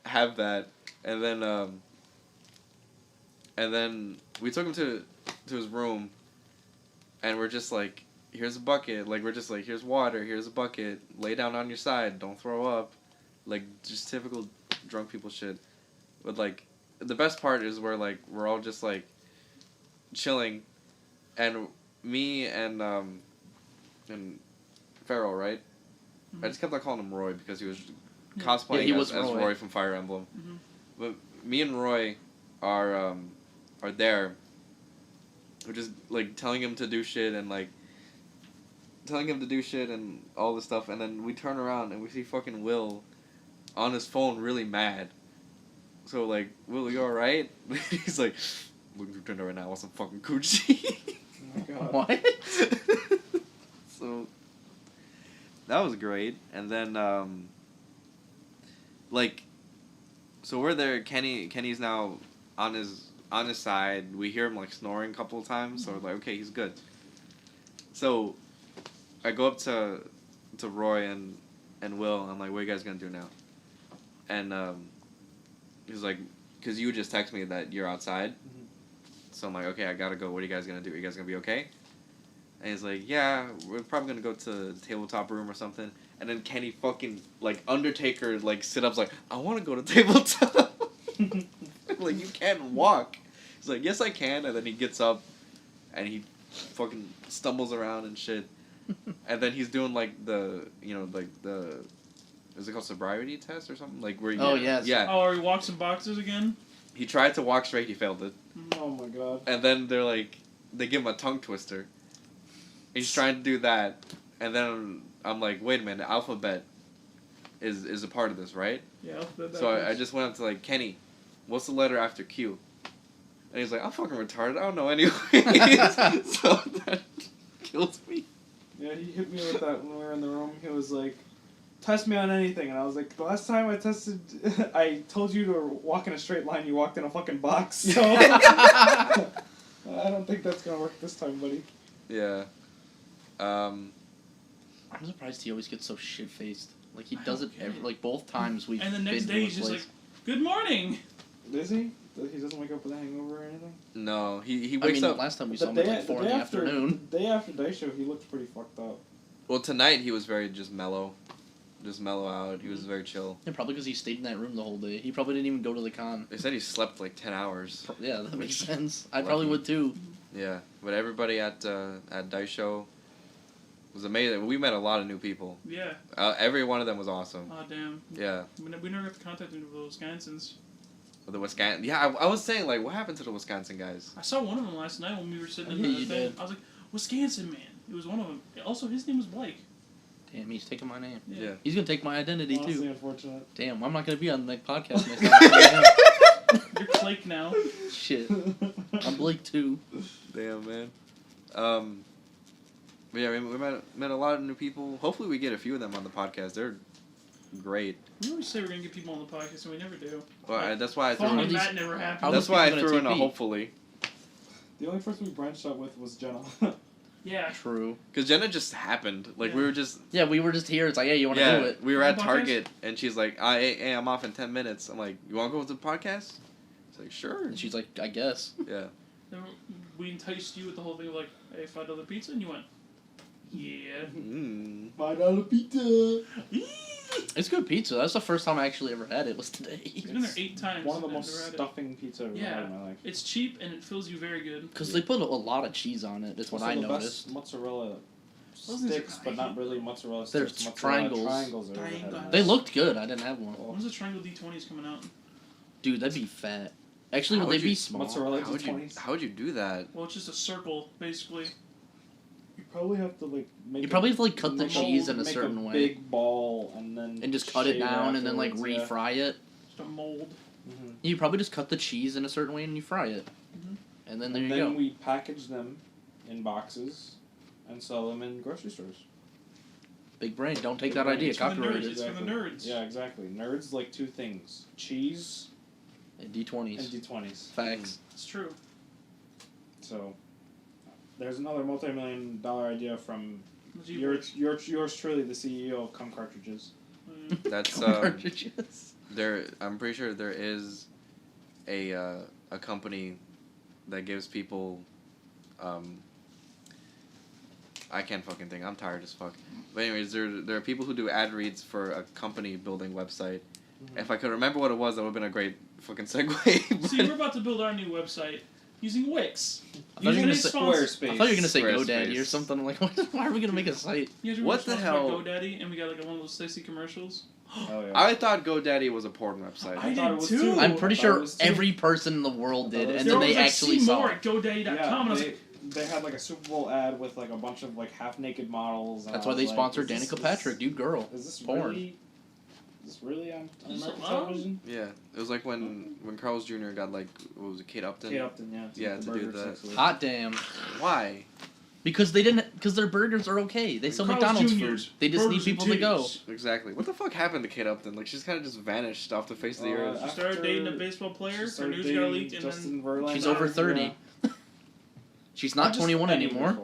have that. And then we took him to his room, and we're just like, "Here's a bucket." Like we're just like, "Here's water. Here's a bucket. Lay down on your side. Don't throw up." Like just typical drunk people shit. But like the best part is where like we're all just like chilling, and me and Farrell, right? Mhm. I just kept on calling him Roy because he was Yeah. cosplaying Yeah, he as, was as Roy. Roy from Fire Emblem. Mhm. But me and Roy are there. We're just like telling him to do shit and all this stuff, and then we turn around and we see fucking Will on his phone really mad. So like, Will, you alright? He's like, looking through Tinder right now, I want some fucking coochie. Oh my god. What? So that was great. And then so we're there. Kenny's now on his side. We hear him like snoring a couple of times, so we're like, okay, he's good. So I go up to Roy and Will. I'm like, what are you guys gonna do now? And he's like, because you just text me that you're outside. Mhm. So I'm like, okay, I gotta go. What are you guys gonna do? Are you guys gonna be okay? And he's like, yeah, we're probably gonna go to the tabletop room or something. And then Kenny fucking, like, Undertaker, like, sit-ups, like, I want to go to tabletop. Like, you can't walk. He's like, yes, I can. And then he gets up, and he fucking stumbles around and shit. And then he's doing, like, the, is it called sobriety test or something? Like, where you... Oh, yes. Yeah. Oh, are he walks in boxes again? He tried to walk straight, he failed it. Oh my god. And then they're like, they give him a tongue twister. He's trying to do that, and then I'm like, wait a minute, alphabet is a part of this, right? Yeah, alphabet So I backwards. just went up to like, Kenny, what's the letter after Q? And he's like, I'm fucking retarded, I don't know anyways. So that kills me. Yeah, he hit me with that when we were in the room. He was like, test me on anything. And I was like, the last time I tested, I told you to walk in a straight line, you walked in a fucking box. So I don't think that's going to work this time, buddy. Yeah. I'm surprised he always gets so shit-faced. Like, he does it don't get it. like, both times we've And the next been to day his he's just place. like, good morning! Is he? He doesn't wake up with a hangover or anything? No, he I wakes mean, up. last time we saw him was like 4 in the afternoon. The day after day show, he looked pretty fucked up. Well, tonight he was very just mellow out. He was very chill. Yeah, probably because he stayed in that room the whole day. He probably didn't even go to the con. They said he slept like 10 hours. Yeah, that makes sense. I Lucky. probably would too. Yeah, but everybody at Dice Show was amazing. We met a lot of new people. Yeah. Every one of them was awesome. Aw, damn. Yeah. We never got to contact any of those Wisconsins. The Wisconsin. Yeah, I was saying, like, what happened to the Wisconsin guys? I saw one of them last night when we were sitting in Yeah, the you thing. did. I was like, Wisconsin man. It was one of them. Also, his name was Blake. Damn, he's taking my name. Yeah. He's gonna take my identity Honestly, too. unfortunate. Damn, I'm not gonna be on the podcast next time. You're Blake now. Shit, I'm Blake too. Damn, man. But yeah, we met a lot of new people. Hopefully we get a few of them on the podcast. They're great. We always say we're gonna get people on the podcast, and we never do. Well, that's why I threw Phone in, and these- that never How happened. that's these why I people threw in gonna a TP? hopefully. The only person we branched out with was Jenna. Yeah. True. Because Jenna just happened. Like, we Yeah. were just... Yeah, we were just here. It's like, hey, you want to do it? we were at On the podcast? Target, and she's like, hey, I'm off in 10 minutes. I'm like, you want to go to the podcast? It's like, sure. And she's like, I guess. Yeah. Then we enticed you with the whole thing of like, hey, $5 pizza, and you went, yeah. Mm. $5 pizza. It's good pizza. That's the first time I actually ever had it. Was today. He's been there 8 times. One of the and most never had it. stuffing pizza I've ever Yeah. had in my life. It's cheap and it fills you very good. Because they put a lot of cheese on it. That's what Also I the noticed. best mozzarella Those things are sticks, but not really mozzarella They're sticks. Mozzarella triangles. triangles I've ever had in my Triangles. They life. looked good. I didn't have one. When's the Triangle D20s coming out? Dude, that'd be fat. Actually, How would they would be you- small? Mozzarella How would you D20s. do that? Well, it's just a circle, basically. You probably have to like make. You probably have to like cut the make cheese in a make certain way. Big ball and then. And just cut it shave down and then like afterwards, yeah. refry it. Just a mold. Mhm. You probably just cut the cheese in a certain way and you fry it. Mhm. And then there And you then go. we package them in boxes and sell them in grocery stores. Big brain. Don't take Big that brain. idea. It's for the Copyright nerds. it. It's for the nerds. Yeah, exactly. Nerds like 2 things: cheese And and D20s. D20s. Facts. It's true. So, there's another multi-million-dollar idea from The yours GBoys. truly, the CEO of Cum Cartridges. That's, Cartridges. I'm pretty sure there is a company that gives people, I can't fucking think. I'm tired as fuck. But anyways, there are people who do ad reads for a company building website. If I could remember what it was, that would have been a great fucking segue. See, we're about to build our new website. using Wix. I thought you were gonna Today's say sponsor- Squarespace. I thought you were gonna say Squarespace. GoDaddy or something. I'm like, why are we gonna make a site? You guys remember What the sponsored by hell? GoDaddy, and we got like one of those sexy commercials. Oh, yeah. I thought GoDaddy was a porn website. I thought it did was too. too. I'm pretty I thought sure it was too. every person in the world did, I thought it and was then There they was like actually see saw more it. at GoDaddy.com, and I was like, they had like a Super Bowl ad with like a bunch of like half naked models. And That's I why was they like, sponsored is this- Danica Patrick, dude, girl. Is this porn. really? Is this really on Is this American allowed? television? Yeah, it was like when Carl's Jr. got like, what was it, Kate Upton? Kate Upton, yeah. Yeah, the to do burger that. sex with. Hot damn. Why? Because their burgers are okay. They sell Carl's McDonald's Jr.'s, food. They just need burgers and people to go. titties. Exactly. What the fuck happened to Kate Upton? Like, she's kind of just vanished off the face of the earth. She started dating a baseball player, her started news got dating leaked, and Justin then... Verlander. She's over 30. She's not 21 anymore.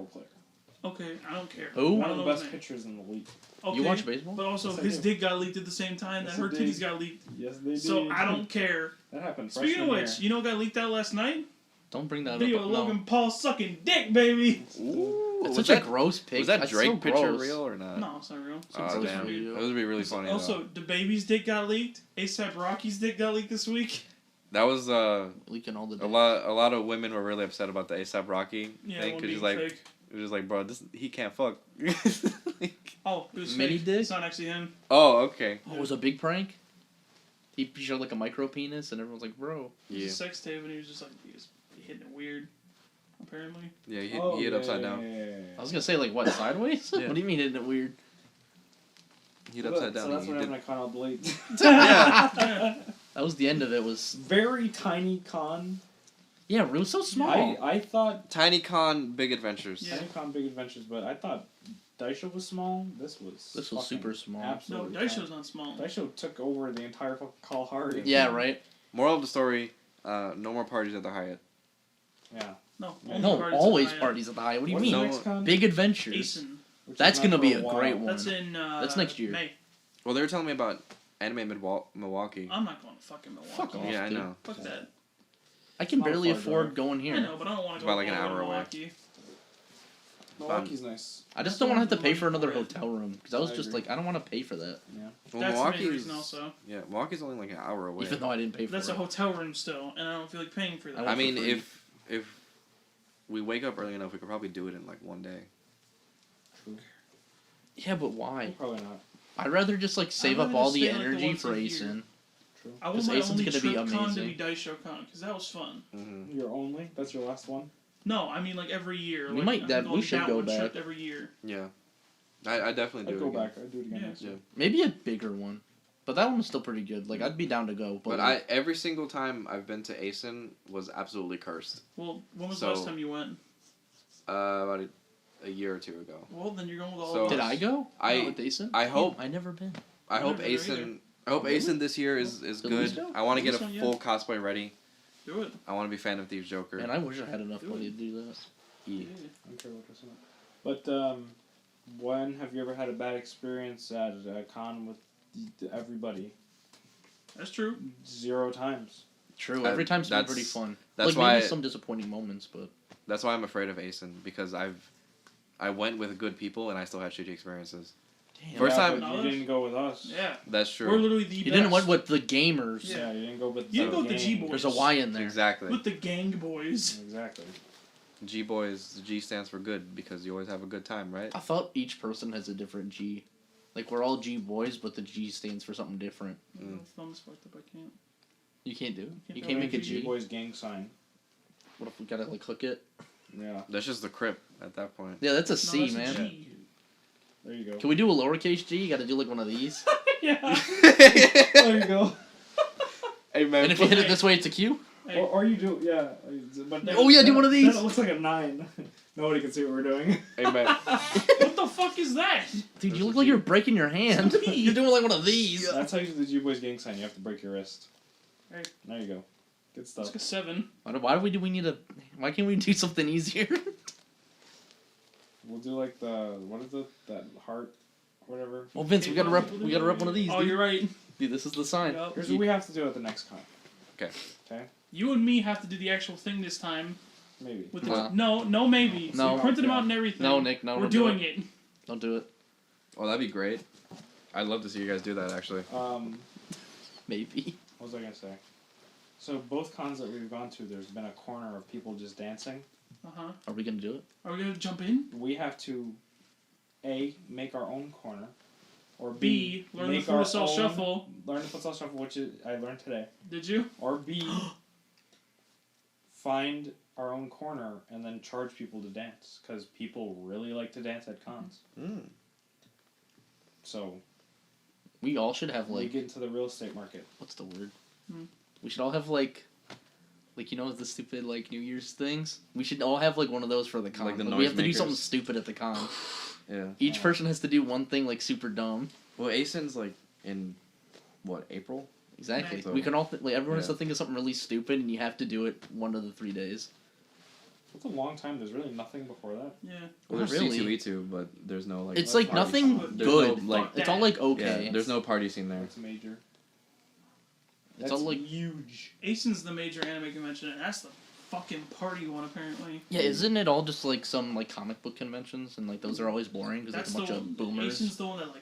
Okay, I don't care. Who? One I of don't the know best his name. pitchers in the league. Okay, You watch baseball? but also Yes, I his do. dick got leaked at the same time that Yes, her it did. titties got leaked. Yes, they did. So I don't care. That happened. Speaking of freshman which, year. you know what got leaked out last night? Don't bring that Video up. of No. Logan Paul sucking dick, baby. Ooh, That's was such that, a gross pic. was that That's Drake so picture gross. real or not? No, it's not real. Oh, It's damn. video. That would be really funny, Also, though. the baby's dick got leaked. ASAP Rocky's dick got leaked this week. That was, Leaking all the a dick. lot of women were really upset about the ASAP Rocky Yeah, thing, one because being he's like, fake. it was just like, bro, he can't fuck. Oh, it was Mini fake. dick? It's not actually him. Oh, okay. Oh, it was a big prank? He showed like a micro penis, and everyone's like, bro. It was Yeah. a sex tape, and he was just like, he was hitting it weird. Apparently. Yeah, he hit, Oh, he hit yeah, upside yeah, down. yeah, yeah. I was gonna say, like, what, sideways? Yeah. What do you mean, isn't it weird? He hit upside down. So that's He what did- happened to Con Blade. Yeah. That was the end of it, was... Very tiny con. Yeah, it was so small. I thought Tiny Con, Big Adventures. Yeah. Tiny Con Big Adventures, but I thought Daisho was small. This was This was fucking super small. No, Absolutely. Daisho's not small. Daisho took over the entire fucking Kalahari. Yeah, right? Moral of the story, no more parties at the Hyatt. Yeah. No, No, parties always at the parties at the Hyatt. What do you What's mean? the No. next con? Big Adventures. Asen. Which is That's not gonna for be a while. great one. That's in That's next year. May. Well, they were telling me about Anime Milwaukee. I'm not going to fucking Milwaukee. Fuck off. Yeah, I dude. know. Fuck that. I can Not a barely far afford drive. going I here. know, but I don't want It's to go about like an all the way hour to away. Milwaukee. Milwaukee's nice. I just don't want to have to pay for another Right. hotel room. Because I was I just agree. like, I don't want to pay for that. Well, That's the main Milwaukee's reason also. yeah, Milwaukee's only like an hour away. Even though I didn't pay for That's it. a hotel room still, and I don't feel like paying for that. I I mean, for free. if we wake up early enough, we could probably do it in like one day. True. Yeah, but why? Probably not. I'd rather just like save up rather all just the stay, like, the energy ones for in here. ASIN. True. I want Because my Asen's only gonna be trip con to amazing. be Daisho Con, because that was fun. Mm-hmm. Your only? That's your last one? No, I mean like every year. We like, might- I'm that- going we to should that go one trip back. every year. Yeah, I definitely I'd do go it again. back. I'd do it again Yeah. next year. Maybe a bigger one. But that one was still pretty good. Like, I'd be down to go. But every single time I've been to ASIN was absolutely cursed. Well, when was So- the last time you went? About a year or two ago. Well, then you're going with all So- of Did us. I go? I- With ASIN? I hope I never been. I hope never been there ASIN. I hope Really? ASIN this year is Did good. Luis go? I want to Luis get a went, yeah. full cosplay ready. Do it. I want to be Phantom Thieves Joker. And I wish I had enough Do money to do that. Yeah. I'm sure we'll do something. But when have you ever had a bad experience at a con with everybody? That's true. 0 times. True. That- Every time's been that's- pretty fun. That's like, why. maybe some disappointing moments, but... That's why I'm afraid of ASIN, because I went with good people and I still had shitty experiences. Damn. First Yeah, time- but you didn't go with us. Yeah. That's true. We're literally the You best. didn't went with the gamers. Yeah. You didn't go with You didn't go with the gang. G-boys. There's a Y in there. Exactly. With the gang boys. Exactly. GBoys, the G stands for good because you always have a good time, right? I thought each person has a different G. Like, we're all GBoys, but the G stands for something different. Mm. Thumbs fucked up. I can't. You can't do it. You No, can't make a G G. Boys gang sign. What if we gotta, like, hook it? Yeah. That's just the crip at that point. Yeah, that's a No, C, that's a man. G. There you go. Can we do a lowercase G? You gotta do, like, one of these. Yeah. There you go. Hey man, And if you hit it this way, it's a Q? Hey, Or you do, yeah. But Oh, yeah, do one of these. That looks like a 9. Nobody can see what we're doing. hey man, what the fuck is that? Dude, That's you a look like G. you're breaking your hand. It's a P. You're doing, like, one of these. That's how you do the G Boys gang sign. You have to break your wrist. Hey. There you go. Good It's stuff. like a 7. Why do we need a... Why can't we do something easier? We'll do like what is it? That heart, whatever. Well, Vince, we gotta rep one of these, Oh, dude. you're right. Dude, this is the sign. Yup. Here's what we have to do at the next con. You and me have to do the actual thing this time. Maybe. With the, No. no, maybe. No. We printed them out and everything. No, Nick, no. We're don't do doing it. it. Don't do it. oh that'd be great. I'd love to see you guys do that actually. Maybe. What was I gonna say? So both cons that we've gone to, there's been a corner of people just dancing. Are we gonna do it? Are we gonna jump in? We have to, A, make our own corner, or B, learn the make our foot-stall own- shuffle. Learn the foot-stall shuffle, which I learned today. Did you? Or B, find our own corner and then charge people to dance, because people really like to dance at cons. So We all should have we like get into the real estate market. what's the word? Hmm. We should all have like you know the stupid like New Year's things. We should all have like one of those for the con. Like the we noise have to do makers. something stupid at the con. Yeah. Each person has to do one thing like super dumb. Well, ASIN's like in what, April? Exactly. So- We can all like everyone has Yeah. to think of something really stupid, and you have to do it one of the 3 days. It's a long time. There's really nothing before that. Yeah. Well, Not there's really. C2E2, but there's no like. It's let's like party. nothing There's good. no, like- It's all like okay. Yeah, there's no party scene there. That's major. It's That's all like huge. ASIN's the major anime convention, and that's the fucking party one apparently. yeah. Isn't it all just like some like comic book conventions, and like those are always boring because That's it's a bunch the of boomers. ASIN's the one that like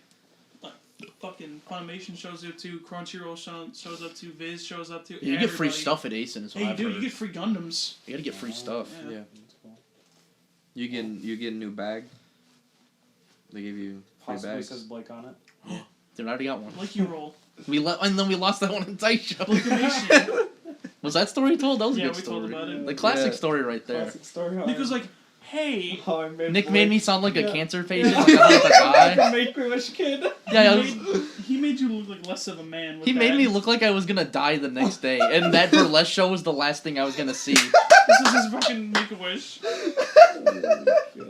fucking Funimation shows up to, Crunchyroll shows up to, Viz shows up to. Yeah, you get free everybody. stuff at ASIN. Is what Hey, I've dude, heard. you get free Gundams. You gotta get free stuff. Yeah. Yeah. That's cool. You get a new bag. They give you free Possibly bags. says Blake on it. Dude, I already got one. Like you roll. And then we lost that one in AntiShow. Blakimation. Was that story told? That was a Yeah, good we story. told about it. The classic Yeah. story right there. Classic story. Nick was like, hey. How I made Nick Blake- made me sound like a Yeah. cancer patient. Like I was about to die. Make-A-Wish kid. Yeah, I he, was, made, he made you look like less of a man. With he made that. me look like I was gonna die the next day, and that burlesque show was the last thing I was gonna see. This is his fucking Make-A-Wish.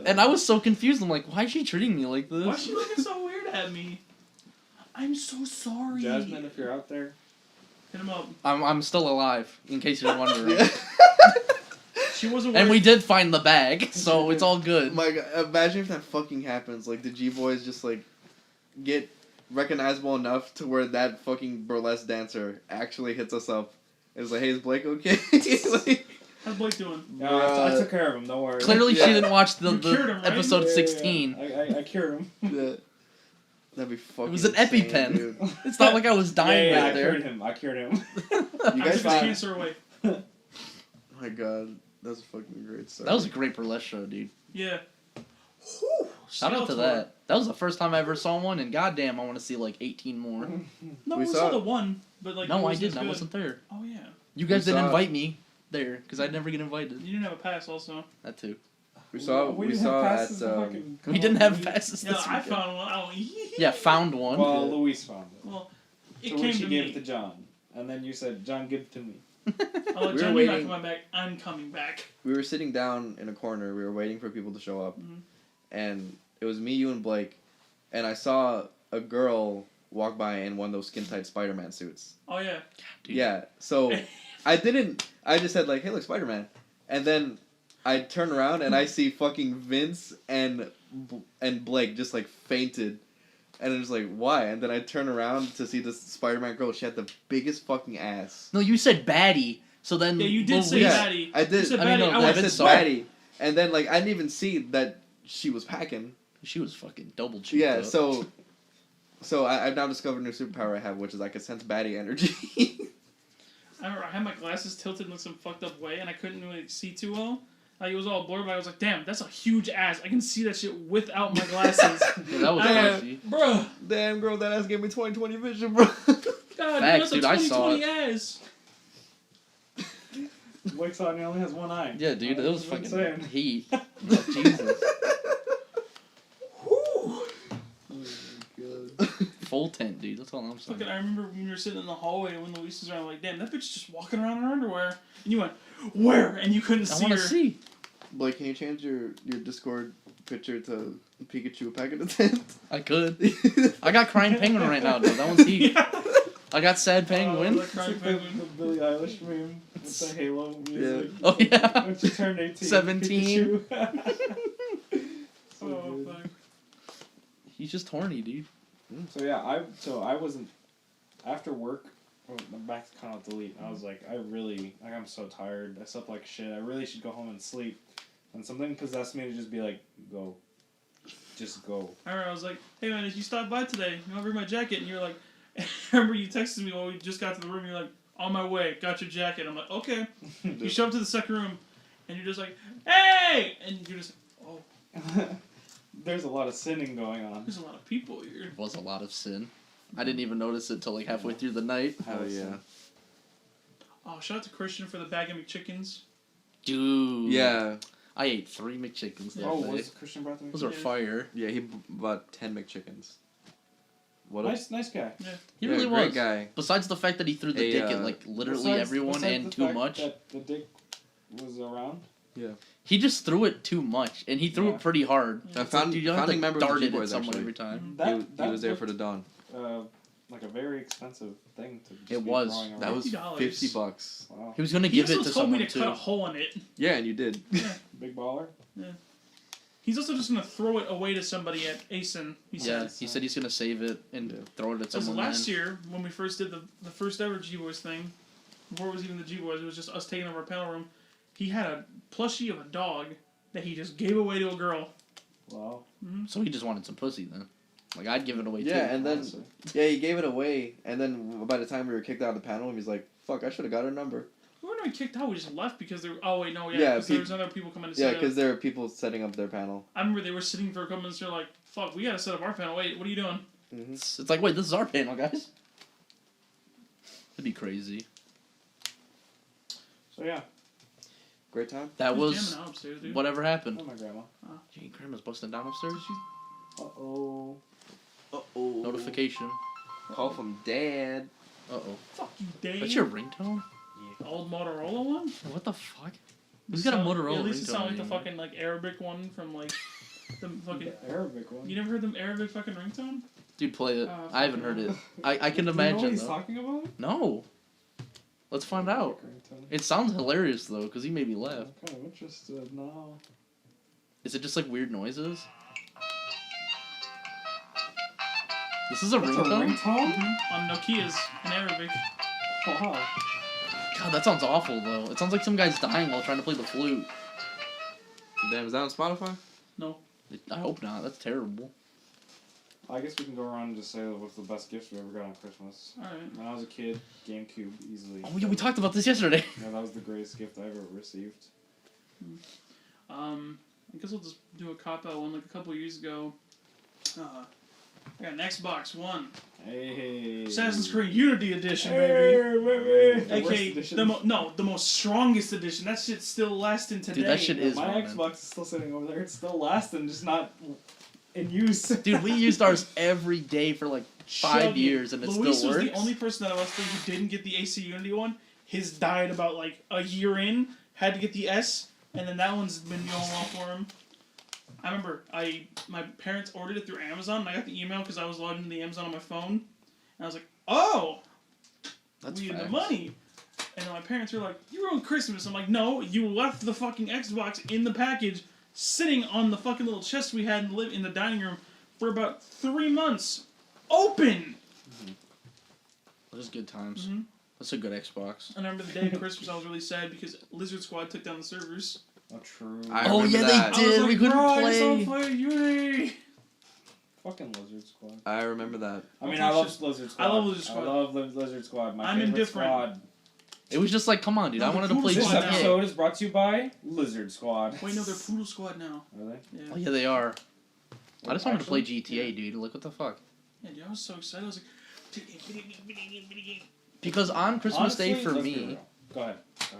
And I was so confused. I'm like, why is she treating me like this? Why is she looking so weird at me? I'm so sorry. Jasmine, if you're out there, Hit him up. I'm still alive, in case you're wondering. She wasn't. And we wearing- did find the bag, so it's all good. My God, imagine if that fucking happens. Like the GBoys just like get recognizable enough to where that fucking burlesque dancer actually hits us up. It's like, hey, is Blake okay? Like, How's Blake doing? yeah, I took care of him. Don't worry. Clearly, Yeah. she didn't watch the You cured him, right? episode Yeah, yeah, 16. yeah. I cured him. yeah. That'd be fucking. It was an insane, EpiPen. dude. It's not like I was dying yeah, right I there. cured him. I cured him. You I guys took his found. cancer away. Oh my God, that's a fucking great story. That was a great burlesque show, dude. Yeah. Shout out to that. That was the first time I ever saw one, and goddamn, I want to see like 18 more. No, We we saw saw it. the one, but like. it No, I wasn't as didn't. I good. wasn't there. Oh yeah. You guys We didn't saw it. invite me there because I'd never get invited. You didn't have a pass, also. That too. We saw. We didn't saw have at. passes to fucking We come didn't on, have passes Yeah, this I weekend. found one. Oh, Yeah, found one. Well, Luis found it. Well, it To came which to he gave me. it to John. And then you said, John, give it to me. Oh, We were John, you're not waiting- coming back. I'm coming back. We were sitting down in a corner. We were waiting for people to show up, Mhm. and it was me, you, and Blake. And I saw a girl walk by in one of those skin tight SpiderMan suits. Oh yeah. Dude. Yeah. So I didn't. I just said like, "Hey, look, Spider-Man," and then I turn around and I see fucking Vince and Blake just like fainted, and it was like, why? And then I turn around to see this Spider-Man girl. She had the biggest fucking ass. No, you said baddie. So then. Yeah, you did say Luis- Yeah. baddie. I did. You said I mean, baddie. no, I I that went, said Vince saw it. baddie, and then like I didn't even see that she was packing. She was fucking double cheeked. Yeah. up. So I've now discovered a new superpower I have, which is I can sense baddie energy. I remember I had my glasses tilted in some fucked up way, and I couldn't really see too well. Like, it was all blurred, but I was like, damn, that's a huge ass. I can see that shit without my glasses. Yeah, that was Damn. crazy. Bruh. Damn, girl, that ass gave me 20/20 vision, bro. God, Facts, that's a dude, I saw 20/20 ass. Blake's on, he only has one eye. Yeah, dude, it was That's what I'm fucking saying. heat. Jesus. Full tent, dude. That's all I'm saying. Fucking, I remember when we were sitting in the hallway when Luis was around, like, damn, that bitch is just walking around in her underwear. And you went, where? And you couldn't I see want her. to see. Blake, can you change your Discord picture to Pikachu back in the tent? I could. I got crying penguin right now, dude. That one's heat. Yeah. I got sad penguin. Oh, It's like the Billie Eilish meme with the Halo music. Oh yeah. When she turned 18. 17. Pikachu. So Oh, good. fuck. He's just horny, dude. So yeah, I wasn't after work. Back to Call Delete. I was like, I'm so tired. I slept like shit. I really should go home and sleep. And something possessed me to just be like, go, just go. I remember I was like, hey man, did you stop by today? You want to bring my jacket? And you're like, I remember you texted me while we just got to the room. You're like, On my way. Got your jacket. I'm like, okay. You show up to the second room, and you're just like, hey! And you're just like, oh. There's a lot of sinning going on. There's a lot of people here. It was a lot of sin. I didn't even notice it till like halfway through the night. Hell yeah. Oh, shout out to Christian for the bag of McChickens. Dude. Yeah. I ate 3 McChickens that Oh, day. was Christian brought them? Those are fire. Yeah, he bought 10 McChickens. What Nice guy. Yeah. He Yeah, really great was. guy. Besides the fact that he threw the dick at like literally everyone and too much. That the dick was around. Yeah. He just threw it too much, and he threw it pretty hard. I It's like, found, you don't have founding to member dart of the it at GBoys, someone actually. every time. He was there for the dawn. Like a very expensive thing to just It be was. throwing That around. was $50. $50. Wow. He was gonna He give it also to told me someone to too. cut a hole in it. Yeah, and you did. Big baller. He's also just gonna throw it away to somebody at ASIN. He Yeah, said. he said he's gonna save it and throw it at Because someone. last then. year, when we first did the first ever GBoys thing, before it was even the GBoys, it was just us taking over a panel room. He had a plushie of a dog that he just gave away to a girl. Wow. So he just wanted some pussy then. Like I'd give it away too. Yeah, and then honestly. he gave it away, and then by the time we were kicked out of the panel, he's like, "Fuck, I should have got her number." We weren't even kicked out. We just left because there. Oh wait, no, yeah, Yeah, because there was other people coming to Yeah, set up. because there were people setting up their panel. I remember they were sitting for a couple minutes. They're like, "Fuck, we gotta set up our panel. Wait, what are you doing?" It's like, wait, this is our panel, guys. It'd be crazy. So yeah. Great time. That Who's was jamming out upstairs, dude? whatever happened. Oh, my grandma. Gee, grandma's busting down upstairs. Uh-oh. Uh-oh. Notification. Call from Dad. Uh-oh. Fuck you, Dave. That's your ringtone? The old Motorola one? What the fuck? Who's got a Motorola At least it ringtone sounds like the anymore? fucking like Arabic one from like the fucking. The Arabic one. You never heard them Arabic fucking ringtone? Dude, play it. Oh, I haven't heard it. I can Do you know what imagine he's though. talking about? No. Let's find out. It sounds hilarious though, because he made me laugh. I'm kind of interested now. Is it just like weird noises? This is a That's a ringtone? ringtone? On Nokia's in Arabic. Wow. God, that sounds awful though. It sounds like some guy's dying while trying to play the flute. Damn, is that on Spotify? No. I hope not. That's terrible. I guess we can go around and just say what's the best gift we ever got on Christmas. Alright. When I was a kid, GameCube, easily. Oh yeah, we talked about this yesterday. Yeah, that was the greatest gift I ever received. I guess I'll just do a cop-out one. Like a couple years ago, I got an Xbox One. Hey. Assassin's Creed Unity Edition, baby. Hey, baby. The worst AKA, edition. the most strongest edition. That shit's still lasting today. Dude, that shit is My wrong, man. Xbox is still sitting over there. It's still lasting, just not in use. Dude, we used ours every day for like 5 Chugging. years and it Luis still was works. the only person that I was thinking who didn't get the AC Unity one. His died about like a year in. Had to get the S, and then that one's been going well for him. I remember my parents ordered it through Amazon, and I got the email because I was logged into the Amazon on my phone, and I was like, "Oh, That's we had the facts. money." And then my parents were like, "You ruined Christmas." I'm like, "No, you left the fucking Xbox in the package, sitting on the fucking little chest we had in the dining room for about 3 months, open." Those good times. Mhm. That's a good Xbox. I remember the day of Christmas, I was really sad because Lizard Squad took down the servers. Oh, true. Oh, yeah, they that. did. I was like, we couldn't "Bro, I play." just wanna play Unity. Fucking Lizard Squad. I remember that. I mean, Oh, I love shit. Lizard I Squad. love Lizard Squad. I love Lizard Squad. My I'm favorite indifferent. squad. It was just like, come on, dude. No, I the wanted to play Poodle This Squad now. episode GTA. is brought to you by Lizard Squad. Wait, no, they're Poodle Squad now. Are they? Yeah. Oh, yeah, they are. I just wanted to play Actually? GTA, dude. Like, what the fuck? Yeah, dude, I was so excited. I was like, video game. Because on Christmas Day Honestly, for let's be me... real. Go ahead.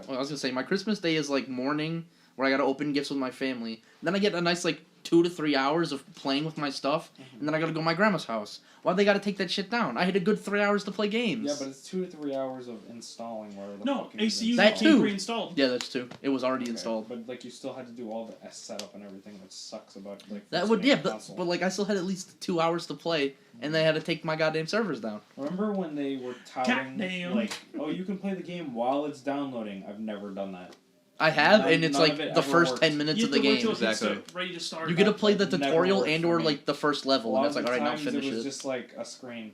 Well, I was gonna say, my Christmas Day is like morning, where I gotta open gifts with my family. Then I get a nice like 2 to 3 hours of playing with my stuff, and then I gotta go to my grandma's house. Why they gotta take that shit down? I had a good 3 hours to play games. Yeah, but it's 2 to 3 hours of installing whatever the No, fuck it is ACU That came too. pre-installed. Yeah, that's true. It was already Okay, installed. But like you still had to do all the S setup and everything, which sucks about like. That first would, getting yeah, a but console. like I still had at least 2 hours to play, and they had to take my goddamn servers down. Remember when they were touting Goddamn. like, oh, you can play the game while it's downloading? I've never done that. I have, None- and it's none like of it the ever first worked. 10 minutes You of have the to wait game. till it hits Exactly. the ready to start. You get to play the Never tutorial worked and for or me. like the first A level, lot and of it's like, the alright, now times finish it was it. just like a screen.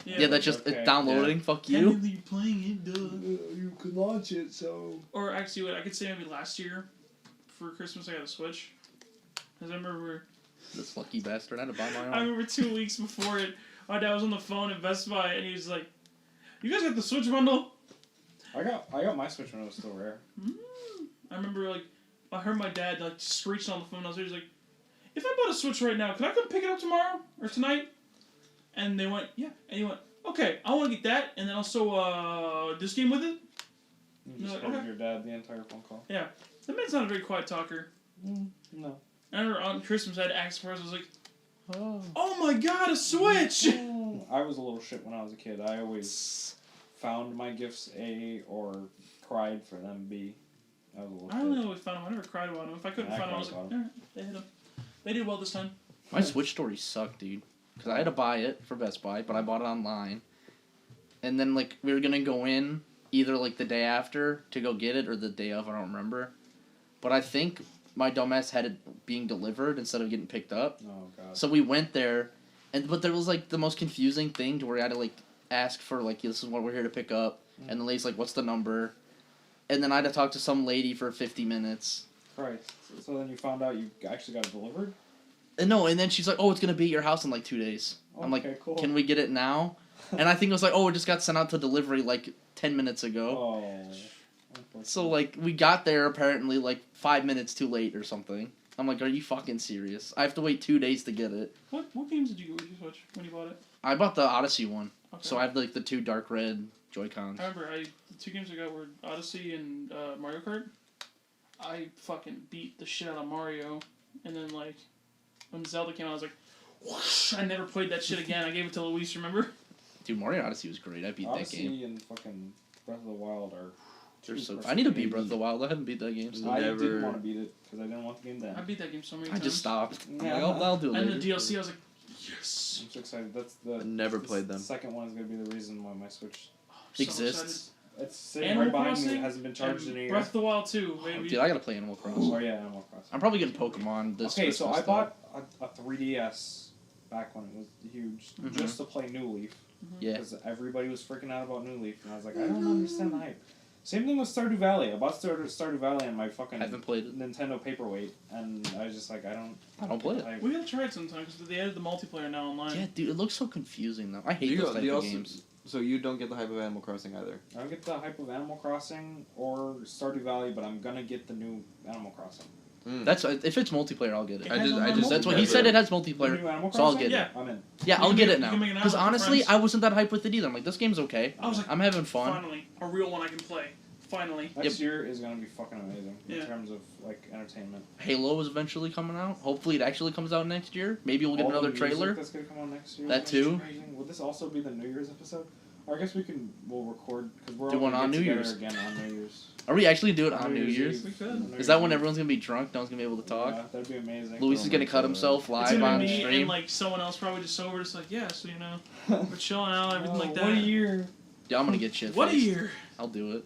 Yeah, that's just Okay. it's downloading. Fuck you. Technically, you're playing it, duh. You can launch it, so. Or actually, what I could say maybe last year, for Christmas, I got a Switch. Because I remember, This lucky bastard. I had to buy my I own. remember 2 weeks before it, my dad was on the phone at Best Buy, and he was like, "You guys got the Switch bundle?" I got my Switch when it was still rare. I remember like I heard my dad like screeching on the phone. I was like, "If I bought a Switch right now, can I come pick it up tomorrow or tonight?" And they went, "Yeah." And he went, "Okay, I want to get that, and then also this game with it." You just told your dad the entire phone call. Yeah, the man's not a very quiet talker. No. I remember on Christmas I had to ask for us. I was like, "Oh my God, a Switch!" I was a little shit when I was a kid. I always found my gifts A or cried for them B. I was a little I shit. only always found them. I never cried about them. If I couldn't find them, I was like, cried about "Alright, they hit them. They did well this time." My Switch stories suck, dude. Because I had to buy it for Best Buy, but I bought it online. And then, like, we were going to go in either, like, the day after to go get it or the day of, I don't remember. But I think my dumbass had it being delivered instead of getting picked up. Oh, God. So we went there, but there was, like, the most confusing thing to where I had to, like, ask for, like, this is what we're here to pick up. And the lady's like, what's the number? And then I had to talk to some lady for 50 minutes. Christ. So then you found out you actually got it delivered? And no, and then she's like, oh, it's going to be at your house in, like, 2 days. I'm like, cool. can we get it now? And I think it was like, oh, it just got sent out to delivery, like, 10 minutes ago. Oh. So, like, we got there apparently, like, 5 minutes too late or something. I'm like, are you fucking serious? I have to wait 2 days to get it. What games did you get with your Switch when you bought it? I bought the Odyssey one. Okay. So I have, like, the 2 dark red Joy-Cons. I remember the 2 games I got were Odyssey and Mario Kart. I fucking beat the shit out of Mario, and then like when Zelda came out, I was like, whoosh, I never played that shit again. I gave it to Luis, remember? Dude, Mario Odyssey was great. I beat Odyssey that game. and fucking Breath of the Wild are... I need to beat Breath of the Wild. I haven't beat that game. So I didn't want to beat it because I didn't want the game then. I beat that game so many I times. just stopped. I'm Yeah. like, I'll do it And later. the DLC, I was like, yes. I'm so excited. That's the... I never played them. The second one is going to be the reason why my Switch... So Exists. It's sitting Animal right behind me. Crossing It hasn't been charged in a year. Breath of the Wild 2, baby. Dude, I gotta play Animal Crossing. Oh yeah, Animal Crossing. I'm probably getting Pokemon this Okay, so I Christmas, bought a 3DS back when it was huge just to play New Leaf. Yeah. Because everybody was freaking out about New Leaf, and I was like, I don't understand the hype. Same thing with Stardew Valley. I bought Stardew Valley on my fucking Haven't played it. Nintendo Paperweight, and I was just like, I don't play it. hype. We gotta try it sometime because they added the multiplayer now online. Yeah, dude, it looks so confusing though. I hate Do you- those do type you of also- games. So you don't get the hype of Animal Crossing either? I don't get the hype of Animal Crossing or Stardew Valley, but I'm gonna get the new Animal Crossing. That's if it's multiplayer, I'll get it. It has That's what he multiplayer. said. It has The multiplayer, new Animal so I'll Crossing? get it. Yeah. I'm in. Yeah, You I'll can get make- it you now. can make an Because album with honestly, friends. I wasn't that hyped with it either. I'm like, this game's okay. I was like, I'm having fun. Finally, a real one I can play. Finally. Next year is gonna be fucking amazing Yeah. in terms of like entertainment. Halo is eventually coming out. Hopefully, it actually comes out next year. Maybe we'll get All the another music trailer. That's gonna come out next year. That too. Amazing. Will this also be the New Year's episode? Or I guess we'll record because we're Do all one gonna on get New together Year's. again on New Year's. Are we actually do it on New Year's? We could. Is that when everyone's gonna be drunk? No one's gonna be able to talk. Yeah, that'd be amazing. Luis is gonna cut himself It's live gonna on be me stream. and like someone else probably just sober, just like, yeah, so you know, we're chilling out, everything like that. What a year! Yeah, I'm gonna get shit. What a year! I'll do it.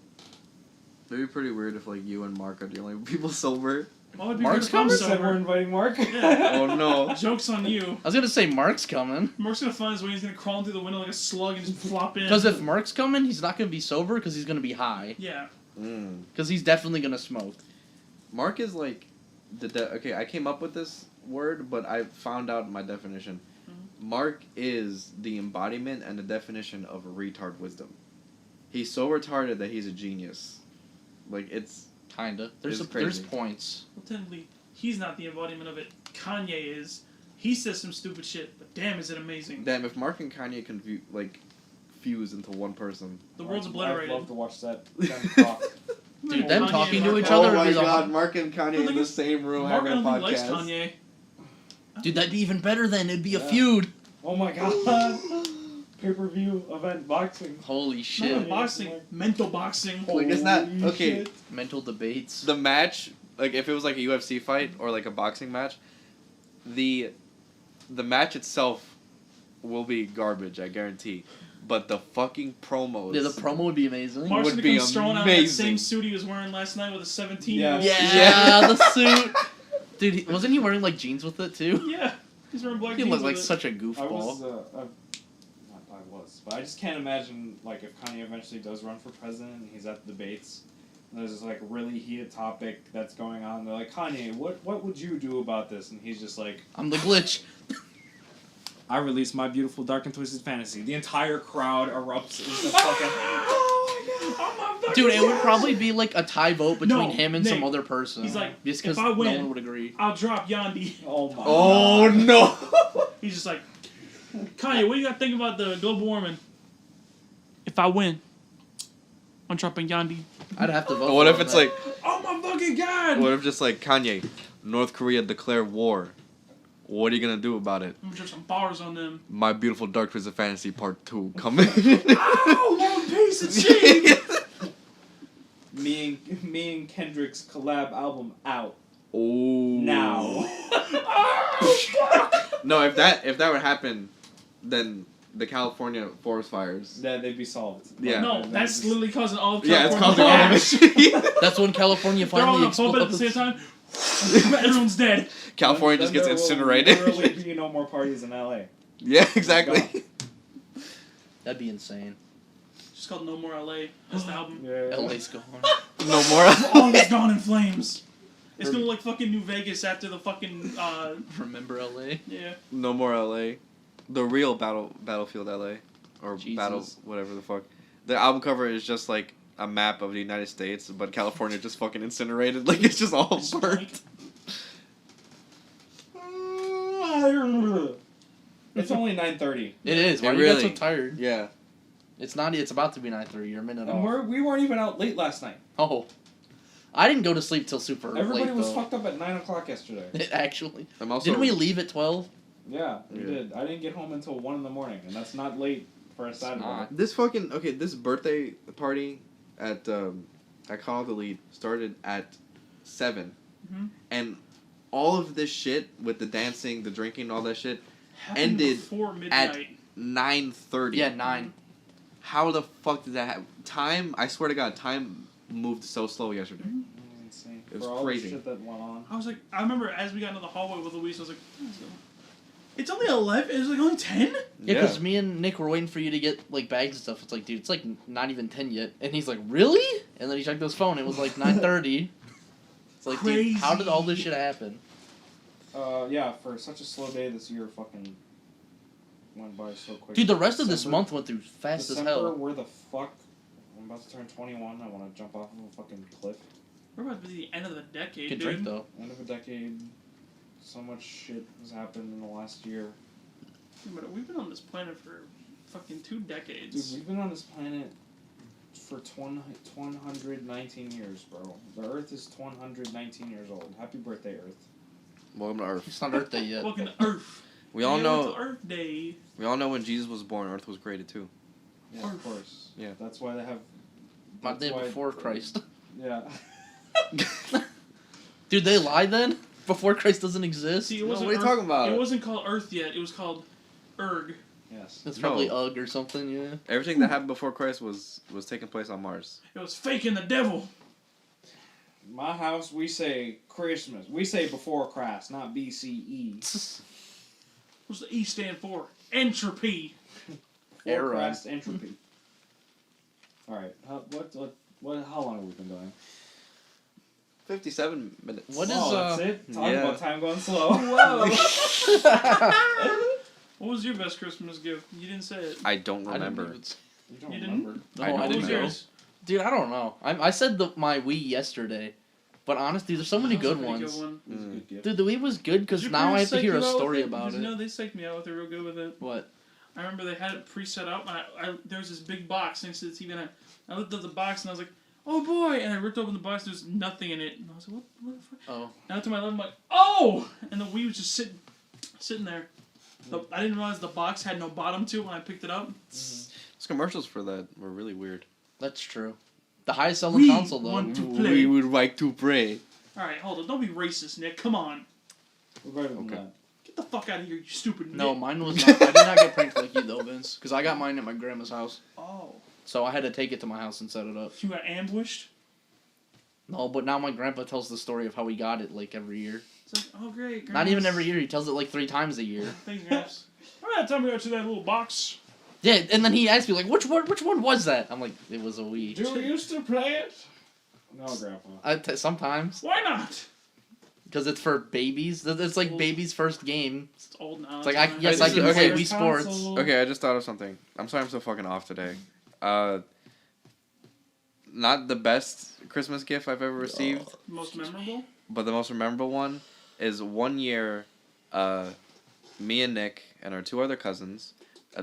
It'd be pretty weird if like you and Mark are the only people sober. What would be Mark's good if I'm coming? Said we're sober? inviting Mark. Yeah. Oh no. Joke's on you. I was gonna say Mark's coming. Mark's gonna find his way, he's gonna crawl through the window like a slug and just flop in. Because if Mark's coming, he's not gonna be sober because he's gonna be high. Yeah. Because he's definitely gonna smoke. Mark is like okay, I came up with this word, but I found out my definition. Mark is the embodiment and the definition of retard wisdom. He's so retarded that he's a genius. Like it's Kinda. There's It's there's crazy. points. Well, technically, he's not the embodiment of it. Kanye is. He says some stupid shit, but damn, is it amazing. damn if Mark and Kanye can fuse into one person. The world's I'd obliterated. love to watch that. Them talk. Dude, them Kanye talking and to Mark- each other Oh would my be the god, Mark and Kanye The in thing the is, same room Mark having a only likes podcast. Kanye. Dude, that'd be even better then. It'd be a Yeah. feud. Oh my god. Pay-per-view event boxing. Holy Not shit. even boxing, mental boxing. Like, it's not- Holy okay. shit. Mental debates. The match, like if it was like a UFC fight or like a boxing match, the match itself will be garbage, I guarantee. But the fucking promos. Yeah, the promo would be amazing. Mark's would gonna be come strolling out in that amazing. same suit he was wearing last night with a 17. Yeah. Yeah, the suit. Dude, wasn't he wearing like jeans with it too? Yeah. He's wearing black He jeans looked like with it. such a I goofball. was, but I just can't imagine, like, if Kanye eventually does run for president and he's at the debates, and there's this, like, really heated topic that's going on, they're like, Kanye, what would you do about this? And he's just like, I'm the glitch. I released my beautiful dark and twisted fantasy. The entire crowd erupts into fucking, oh my god, Dude, it would probably be like a tie vote between No, him and Nick. some other person. He's like, just because if I no win, one would agree. I'll drop Yandi. Oh my. Oh no! He's just like, Kanye, what do you got to think about the global warming? If I win, I'm dropping Yandi. I'd have to vote. What for if him, it's man. like? Oh my fucking god! What if just like Kanye, North Korea declared war? What are you gonna do about it? I'm gonna drop some bars on them. My Beautiful Dark Twisted Fantasy Part 2 coming. Ow! Long piece of cheese! Me and Kendrick's collab album out Oh. now. Oh, fuck! No, if that would happen, then the California forest fires. That they'd be solved. Yeah. No, that's literally causing all of Yeah, it's California. causing all of it. That's when California They're all finally on a pulpit at the same explodes. time. Everyone's dead. California just gets incinerated. There will literally be no more parties in LA. Yeah, exactly. That'd be insane. Just called No More LA. That's the album. Yeah. LA's gone. No more. All is gone in flames. It's gonna look like fucking New Vegas after the fucking Remember LA? yeah. No more LA. The real Battlefield LA. Or Jesus. Battle, whatever the fuck. The album cover is just like a map of the United States, but California just fucking incinerated. Like, it's just all It's burnt. It's only 9:30. It is. Why It are you guys really- so tired? Yeah. It's not. It's about to be 9:30. You're a minute And off. we weren't even out late last night. Oh, I didn't go to sleep till super Everybody late was though. fucked up at 9 o'clock yesterday. Actually, I'm also. didn't we leave at 12? Yeah, we Yeah. did. I didn't get home until 1 in the morning, and that's not late for a Saturday. not. This fucking this birthday party at Call of the Lead started at 7, Mhm. and all of this shit with the dancing, the drinking, all that shit Happened Ended before midnight. 9:30. Yeah, 9. How the fuck did that happen? Time, I swear to God, time moved so slow yesterday. Insane. It was For all crazy. the shit that went on. I was like, I remember as we got into the hallway with Luis, I was like, it's only 11. It was like only 10. Yeah, because me and Nick were waiting for you to get like bags and stuff. It's like, dude, it's like not even 10 yet, and he's like, really? And then he checked his phone. It was like 9:30. It's like, dude, how did all this shit happen? Yeah, for such a slow day this year, fucking went by so quick. Dude, the rest of this December- month went through fast December, as hell. where the fuck? I'm about to turn 21. I want to jump off of a fucking cliff. We're about to be the end of the decade, Good dude. drink though. End of a decade. So much shit has happened in the last year. But we've been on this planet for fucking 2 Dude, decades. we've been on this planet for 119 years, bro. The Earth is 119 years old. Happy birthday, Earth. Welcome to Earth. It's not Earth Day yet. Welcome to Earth. We all Yeah, know. it's Earth Day. We all know when Jesus was born, Earth was created too. Yeah, Earth. of course. Yeah. That's why they have. My that's day why- before Christ. Yeah. Dude, they lied then? Before Christ doesn't exist? See, it No, wasn't what are you Earth, talking about? It wasn't called Earth yet. It was called Erg. Yes. It's probably No. Ugg or something, yeah. Everything that happened before Christ was taking place on Mars. It was faking the devil. My house, we say Christmas. We say before Christ, not BCE. What's the E stand for? Entropy. Before Era. Christ entropy. All right. How long have we been going? 57 minutes. What is, That's it. Talk yeah. about time going slow. What was your best Christmas gift? You didn't say it. I don't I didn't remember. even- You don't You didn't? remember? No, I I don't What didn't was know. yours? Dude, I don't know. I said my Wii yesterday. But honestly, there's so many That was a good pretty ones. Good one. It was a good gift. Dude, the Wii was good because Did your now I have parents to psych hear you a out story with it? about Because, it. you know, they psyched me out with it real good with it. What? I remember they had it pre-set up, and there was this big box next to the TV, and I looked at the box, and I was like, oh boy, and I ripped open the box, there's nothing in it, and I was like, what the fuck? Oh. Now to my left, I'm like, oh! And the Wii was just sitting there. I didn't realize the box had no bottom to it when I picked it up. Those commercials for that were really weird. That's true. The highest selling We console, though. want to play. We would like to pray. Alright, hold on, don't be racist, Nick, come on. We're better than Okay. that. Get the fuck out of here, you stupid No, Nick. mine was not. I did not get pranked like you, though, Vince. Because I got mine at my grandma's house. Oh. So I had to take it to my house and set it up. You got ambushed? No, but now my grandpa tells the story of how he got it, like, every year. It's like, oh great, Not even Grandma's- every year. He tells it, like, 3 times a year. Thanks, Gramps. Remember that time we got to that little box? Yeah, and then he asked me, like, which one was that? I'm like, it was a Wii. Do you used to play it? No, Grandpa. Sometimes. Why not? Because it's for babies. It's like baby's first game. It's old now. It's like, I can Okay. play Wii Sports. Okay, I just thought of something. I'm sorry I'm so fucking off today. not the best Christmas gift I've ever received, Most memorable? but the most memorable one is one year, me and Nick and our 2 other cousins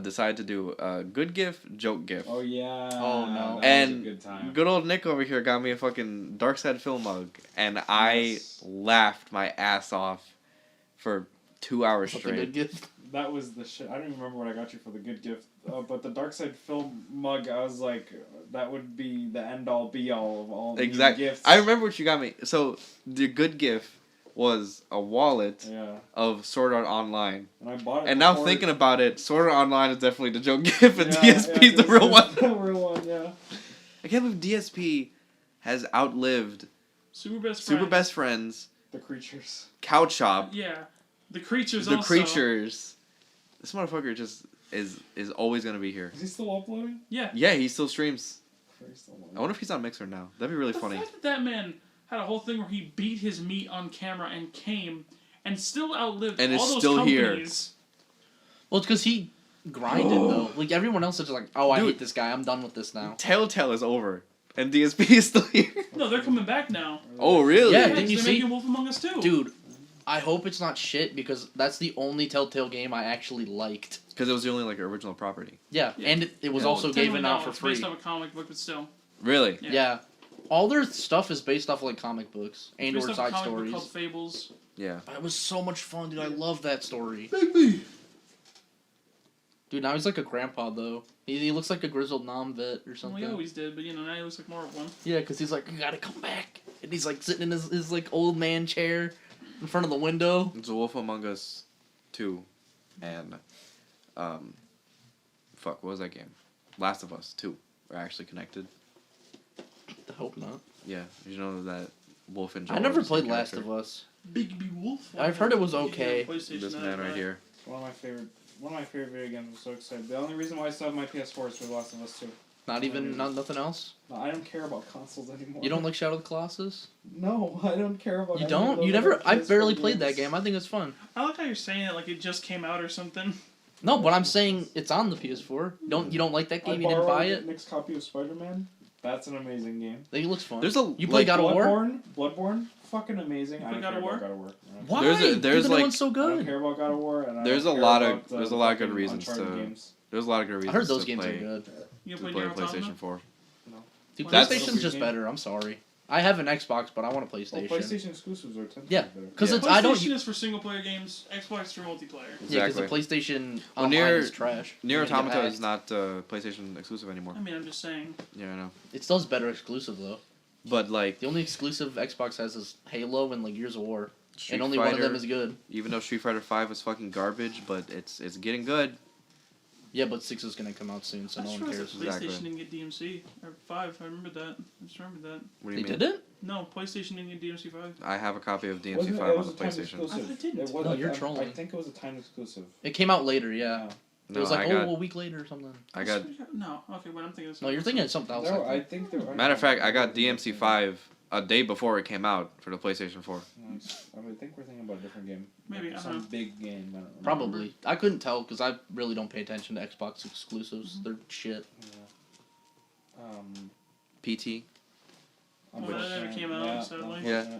decided to do a good gift, joke gift. Oh yeah. Oh, no. That And was a good time. good old Nick over here got me a fucking Dark Side film mug, and I laughed my ass off for 2 hours What's a good straight. gift? That was the shit. I don't even remember what I got you for the good gift, but the Dark Side film mug, I was like, that would be the end all be all of all the Exactly. gifts. I remember what you got me. So the good gift was a wallet Yeah, of Sword Art Online. and I bought it. And now before- thinking about it, Sword Art Online is definitely the joke gift, and Yeah, DSP is the it's real one. The real one, yeah. I can't believe DSP has outlived Super best friends. Super Best Friends, The creatures. Couch Shop, Yeah. The creatures The also. Creatures. This motherfucker just is always gonna be here. Is he still uploading? Yeah. Yeah, he still streams. He's still I wonder if he's on Mixer now. That'd be really The funny. fact that that man had a whole thing where he beat his meat on camera and came and still outlived And all is those still here. companies. Well, it's because he grinded though. Like everyone else is just like, oh, I Dude. hate this guy. I'm done with this now. Telltale is over, and DSP is still here. No, they're coming back now. Oh, really? Yeah, Yeah, didn't you they're see? making Wolf Among Us too. Dude, I hope it's not shit because that's the only Telltale game I actually liked. Because it was the only like original property. Yeah, Yeah. and it was Well, also technically given out no, for it's free. based off a comic book, but still. Really? Yeah. Yeah. All their stuff is based off of, like comic books and Based or off a side comic book stories. called Fables. Yeah. But it was so much fun, dude. I love that story. Baby. Dude, now he's like a grandpa though. He looks like a grizzled nom vet or Well, something. he always did, but now he looks like more of one. Yeah, because he's like, you gotta come back. And he's like sitting in his like old man chair in front of the window. It's a Wolf Among Us 2, and fuck, what was that game? Last of Us 2 are actually connected. I hope not. Yeah, you know that Wolf and Joel I are never the same played Last character. of Us. Big Wolf. I've heard it was Yeah, okay. PlayStation, This that man right guy. here. One of my favorite video games. I'm so excited. The only reason why I still have my PS4 is for The Last of Us 2. Not even nothing else. No, I don't care about consoles anymore. You don't like Shadow of the Colossus? No, I don't care about. You any of don't? those You never? other I PS4 barely played that games. game. I think it's fun. I like how you're saying it like it just came out or something. No, but I'm saying it's on the PS4. You don't like that game? You didn't buy it? Nick's copy of SpiderMan. That's an amazing game. I think it looks fun. There's a You play God of War? Bloodborne, fucking amazing. I play don't God care of War? about God of War. Why? There's Dude, the like- new one's so I don't good. care about God of War. And I There's don't a care lot of- about, there's a lot of good fucking reasons Uncharted to- games. There's a lot of good I reasons heard those to games play, are good. You to play play Nier Automata? PlayStation 4. Dude, That's- PlayStation's just better. I'm sorry. I have an Xbox, but I want a Well, PlayStation. PlayStation exclusives are 10 Yeah, times better. Because Yeah. it's I don't. PlayStation is for single player games. Xbox for multiplayer. Yeah, because Exactly. the PlayStation Well, Online Nier- is trash. Nier You can get Automata is hacked. not PlayStation exclusive anymore. I mean, I'm just saying. Yeah, I know. It still has better exclusive though. But like The only exclusive Xbox has is Halo and like Gears of War, Street and only Fighter, one of them is good. even though Street Fighter 5 is fucking garbage, but it's getting good. Yeah, but 6 is gonna come out soon, so I no just one realized cares. that PlayStation Exactly. didn't get DMC. Or 5, I remember that. I just remembered that. What do They you mean? didn't? No, PlayStation didn't get DMC 5. I have a copy of DMC Wasn't it- 5 it on was the a timed PlayStation. exclusive. I didn't. It was No, a you're time- trolling. I think it was a time exclusive. It came out later, yeah. Yeah. It was like I got, a week later or something. I got. No, okay, but I'm thinking of No, you're thinking of something else. There, I I think. think there. Matter of fact, I got DMC 5 a day before it came out for the PlayStation 4. Nice. I think we're thinking about a different game. Maybe, Like I some don't know. big game. I don't remember. Probably. I couldn't tell because I really don't pay attention to Xbox exclusives. Mm-hmm. They're shit. Yeah. PT. Oh, that never came out, sadly. Yeah.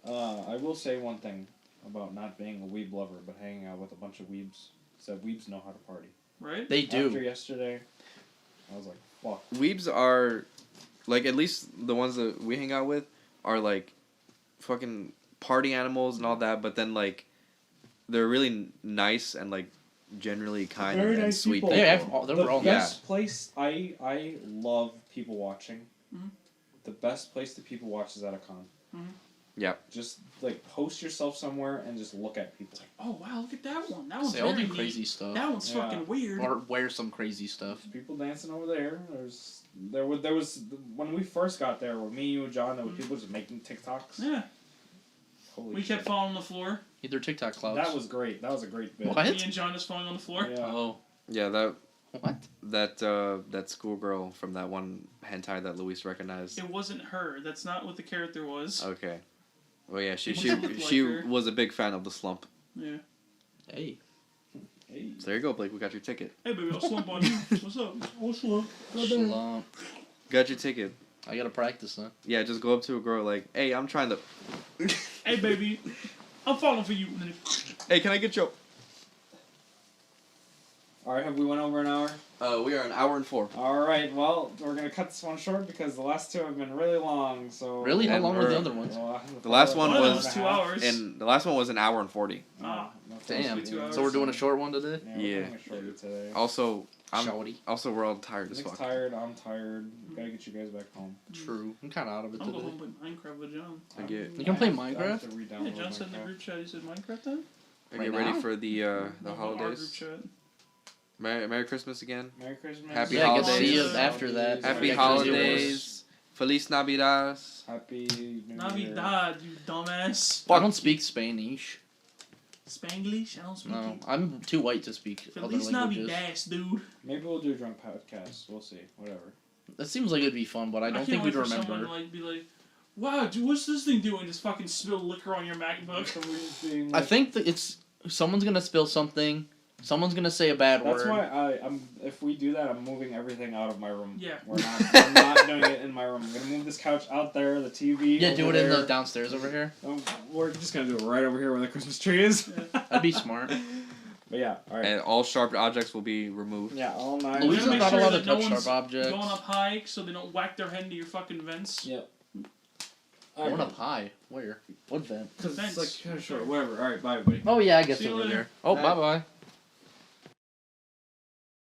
I will say one thing about not being a weeb lover, but hanging out with a bunch of weebs. Is that weebs know how to party. Right? They do. After yesterday, I was like, fuck. Weebs are, like, at least the ones that we hang out with are, like, fucking party animals and all that, but then, like, they're really nice and, like, generally kind Very and nice sweet people. people. Yeah, they The were all best place, I love people watching. Mhm. The best place to people watch is at a con. Yeah. Just, like, post yourself somewhere and just look at people. Oh, wow, look at that one. That one's They all very do crazy neat. stuff. That one's Yeah. fucking weird. Or wear some crazy stuff. People dancing over there. There was when we first got there with me, you, and John. There were people just making TikToks. Yeah. Holy We shit. kept falling on the floor. Either TikTok clouds. That was great. That was a great bit. What? Me and John just falling on the floor. Yeah. Oh. Yeah, that What? that schoolgirl from that one hentai that Luis recognized. It wasn't her. That's not what the character was. Okay. Well, yeah, she It she looked like she her. was a big fan of the slump. Yeah. Hey. Hey. So there you go, Blake. We got your ticket. Hey, baby, I'll slump on you. What's up? I'll slump. Slump. Got your ticket. I gotta practice then. Yeah, just go up to a girl like, hey, I'm trying to. Hey, baby, I'm falling for you. And then Hey, can I get your? Alright, have we went over an hour? We are an hour and 4. Alright, well, we're gonna cut this one short because the last two have been really long, so... Really? How And long were we're- the other ones? The last one one of them was- was 2 hours. And the last one was an hour and 40. Ah. Damn. 2 hours. So we're doing a short one today? Yeah. Yeah. We're doing a shorter today. Also, Shawty. we're all tired as Nick's fuck. tired, I'm tired. Gotta get you guys back home. True. I'm kind of out of it I'm going today. home and play Minecraft with John. I get. You can play I have Minecraft? to re-download Yeah, John said in the Minecraft. group chat, he said Minecraft then? I Right get ready now? for the Our group holidays. chat. Merry Christmas again. Merry Christmas. Happy Yeah, I guess holidays. see you after that. Happy Yeah, holidays. Feliz Navidad. Happy New Year. Navidad, you dumbass. I don't speak Spanish. Spanglish? I don't speak No, it. I'm too white to speak other Feliz languages. Navidad, dude. Maybe we'll do a drunk podcast. We'll see. Whatever. That seems like it'd be fun, but I don't can't think wait we'd for someone remember. to like be like, wow, dude, what's this thing doing? Just fucking spill liquor on your MacBook. Somebody's being I like- think that it's someone's gonna spill something. Someone's gonna say a bad That's word. why I'm. If we do that, I'm moving everything out of my room. Yeah. I'm not doing it in my room. I'm gonna move this couch out there, the TV. Yeah, over do it in the there. downstairs over here. We're just gonna do it right over here where the Christmas tree is. That'd be smart. But yeah, all right. And all sharp objects will be removed. Yeah, all night. Louisa's make not sure allowed to that no touch one's sharp objects. Going up high so they don't whack their head into your fucking vents. Yep. Going up high. Where? What vent? Because Vents. it's like kind of short. Whatever. All right. Bye, everybody. Oh yeah, I guess See you over later. there. Oh, Bye. bye bye.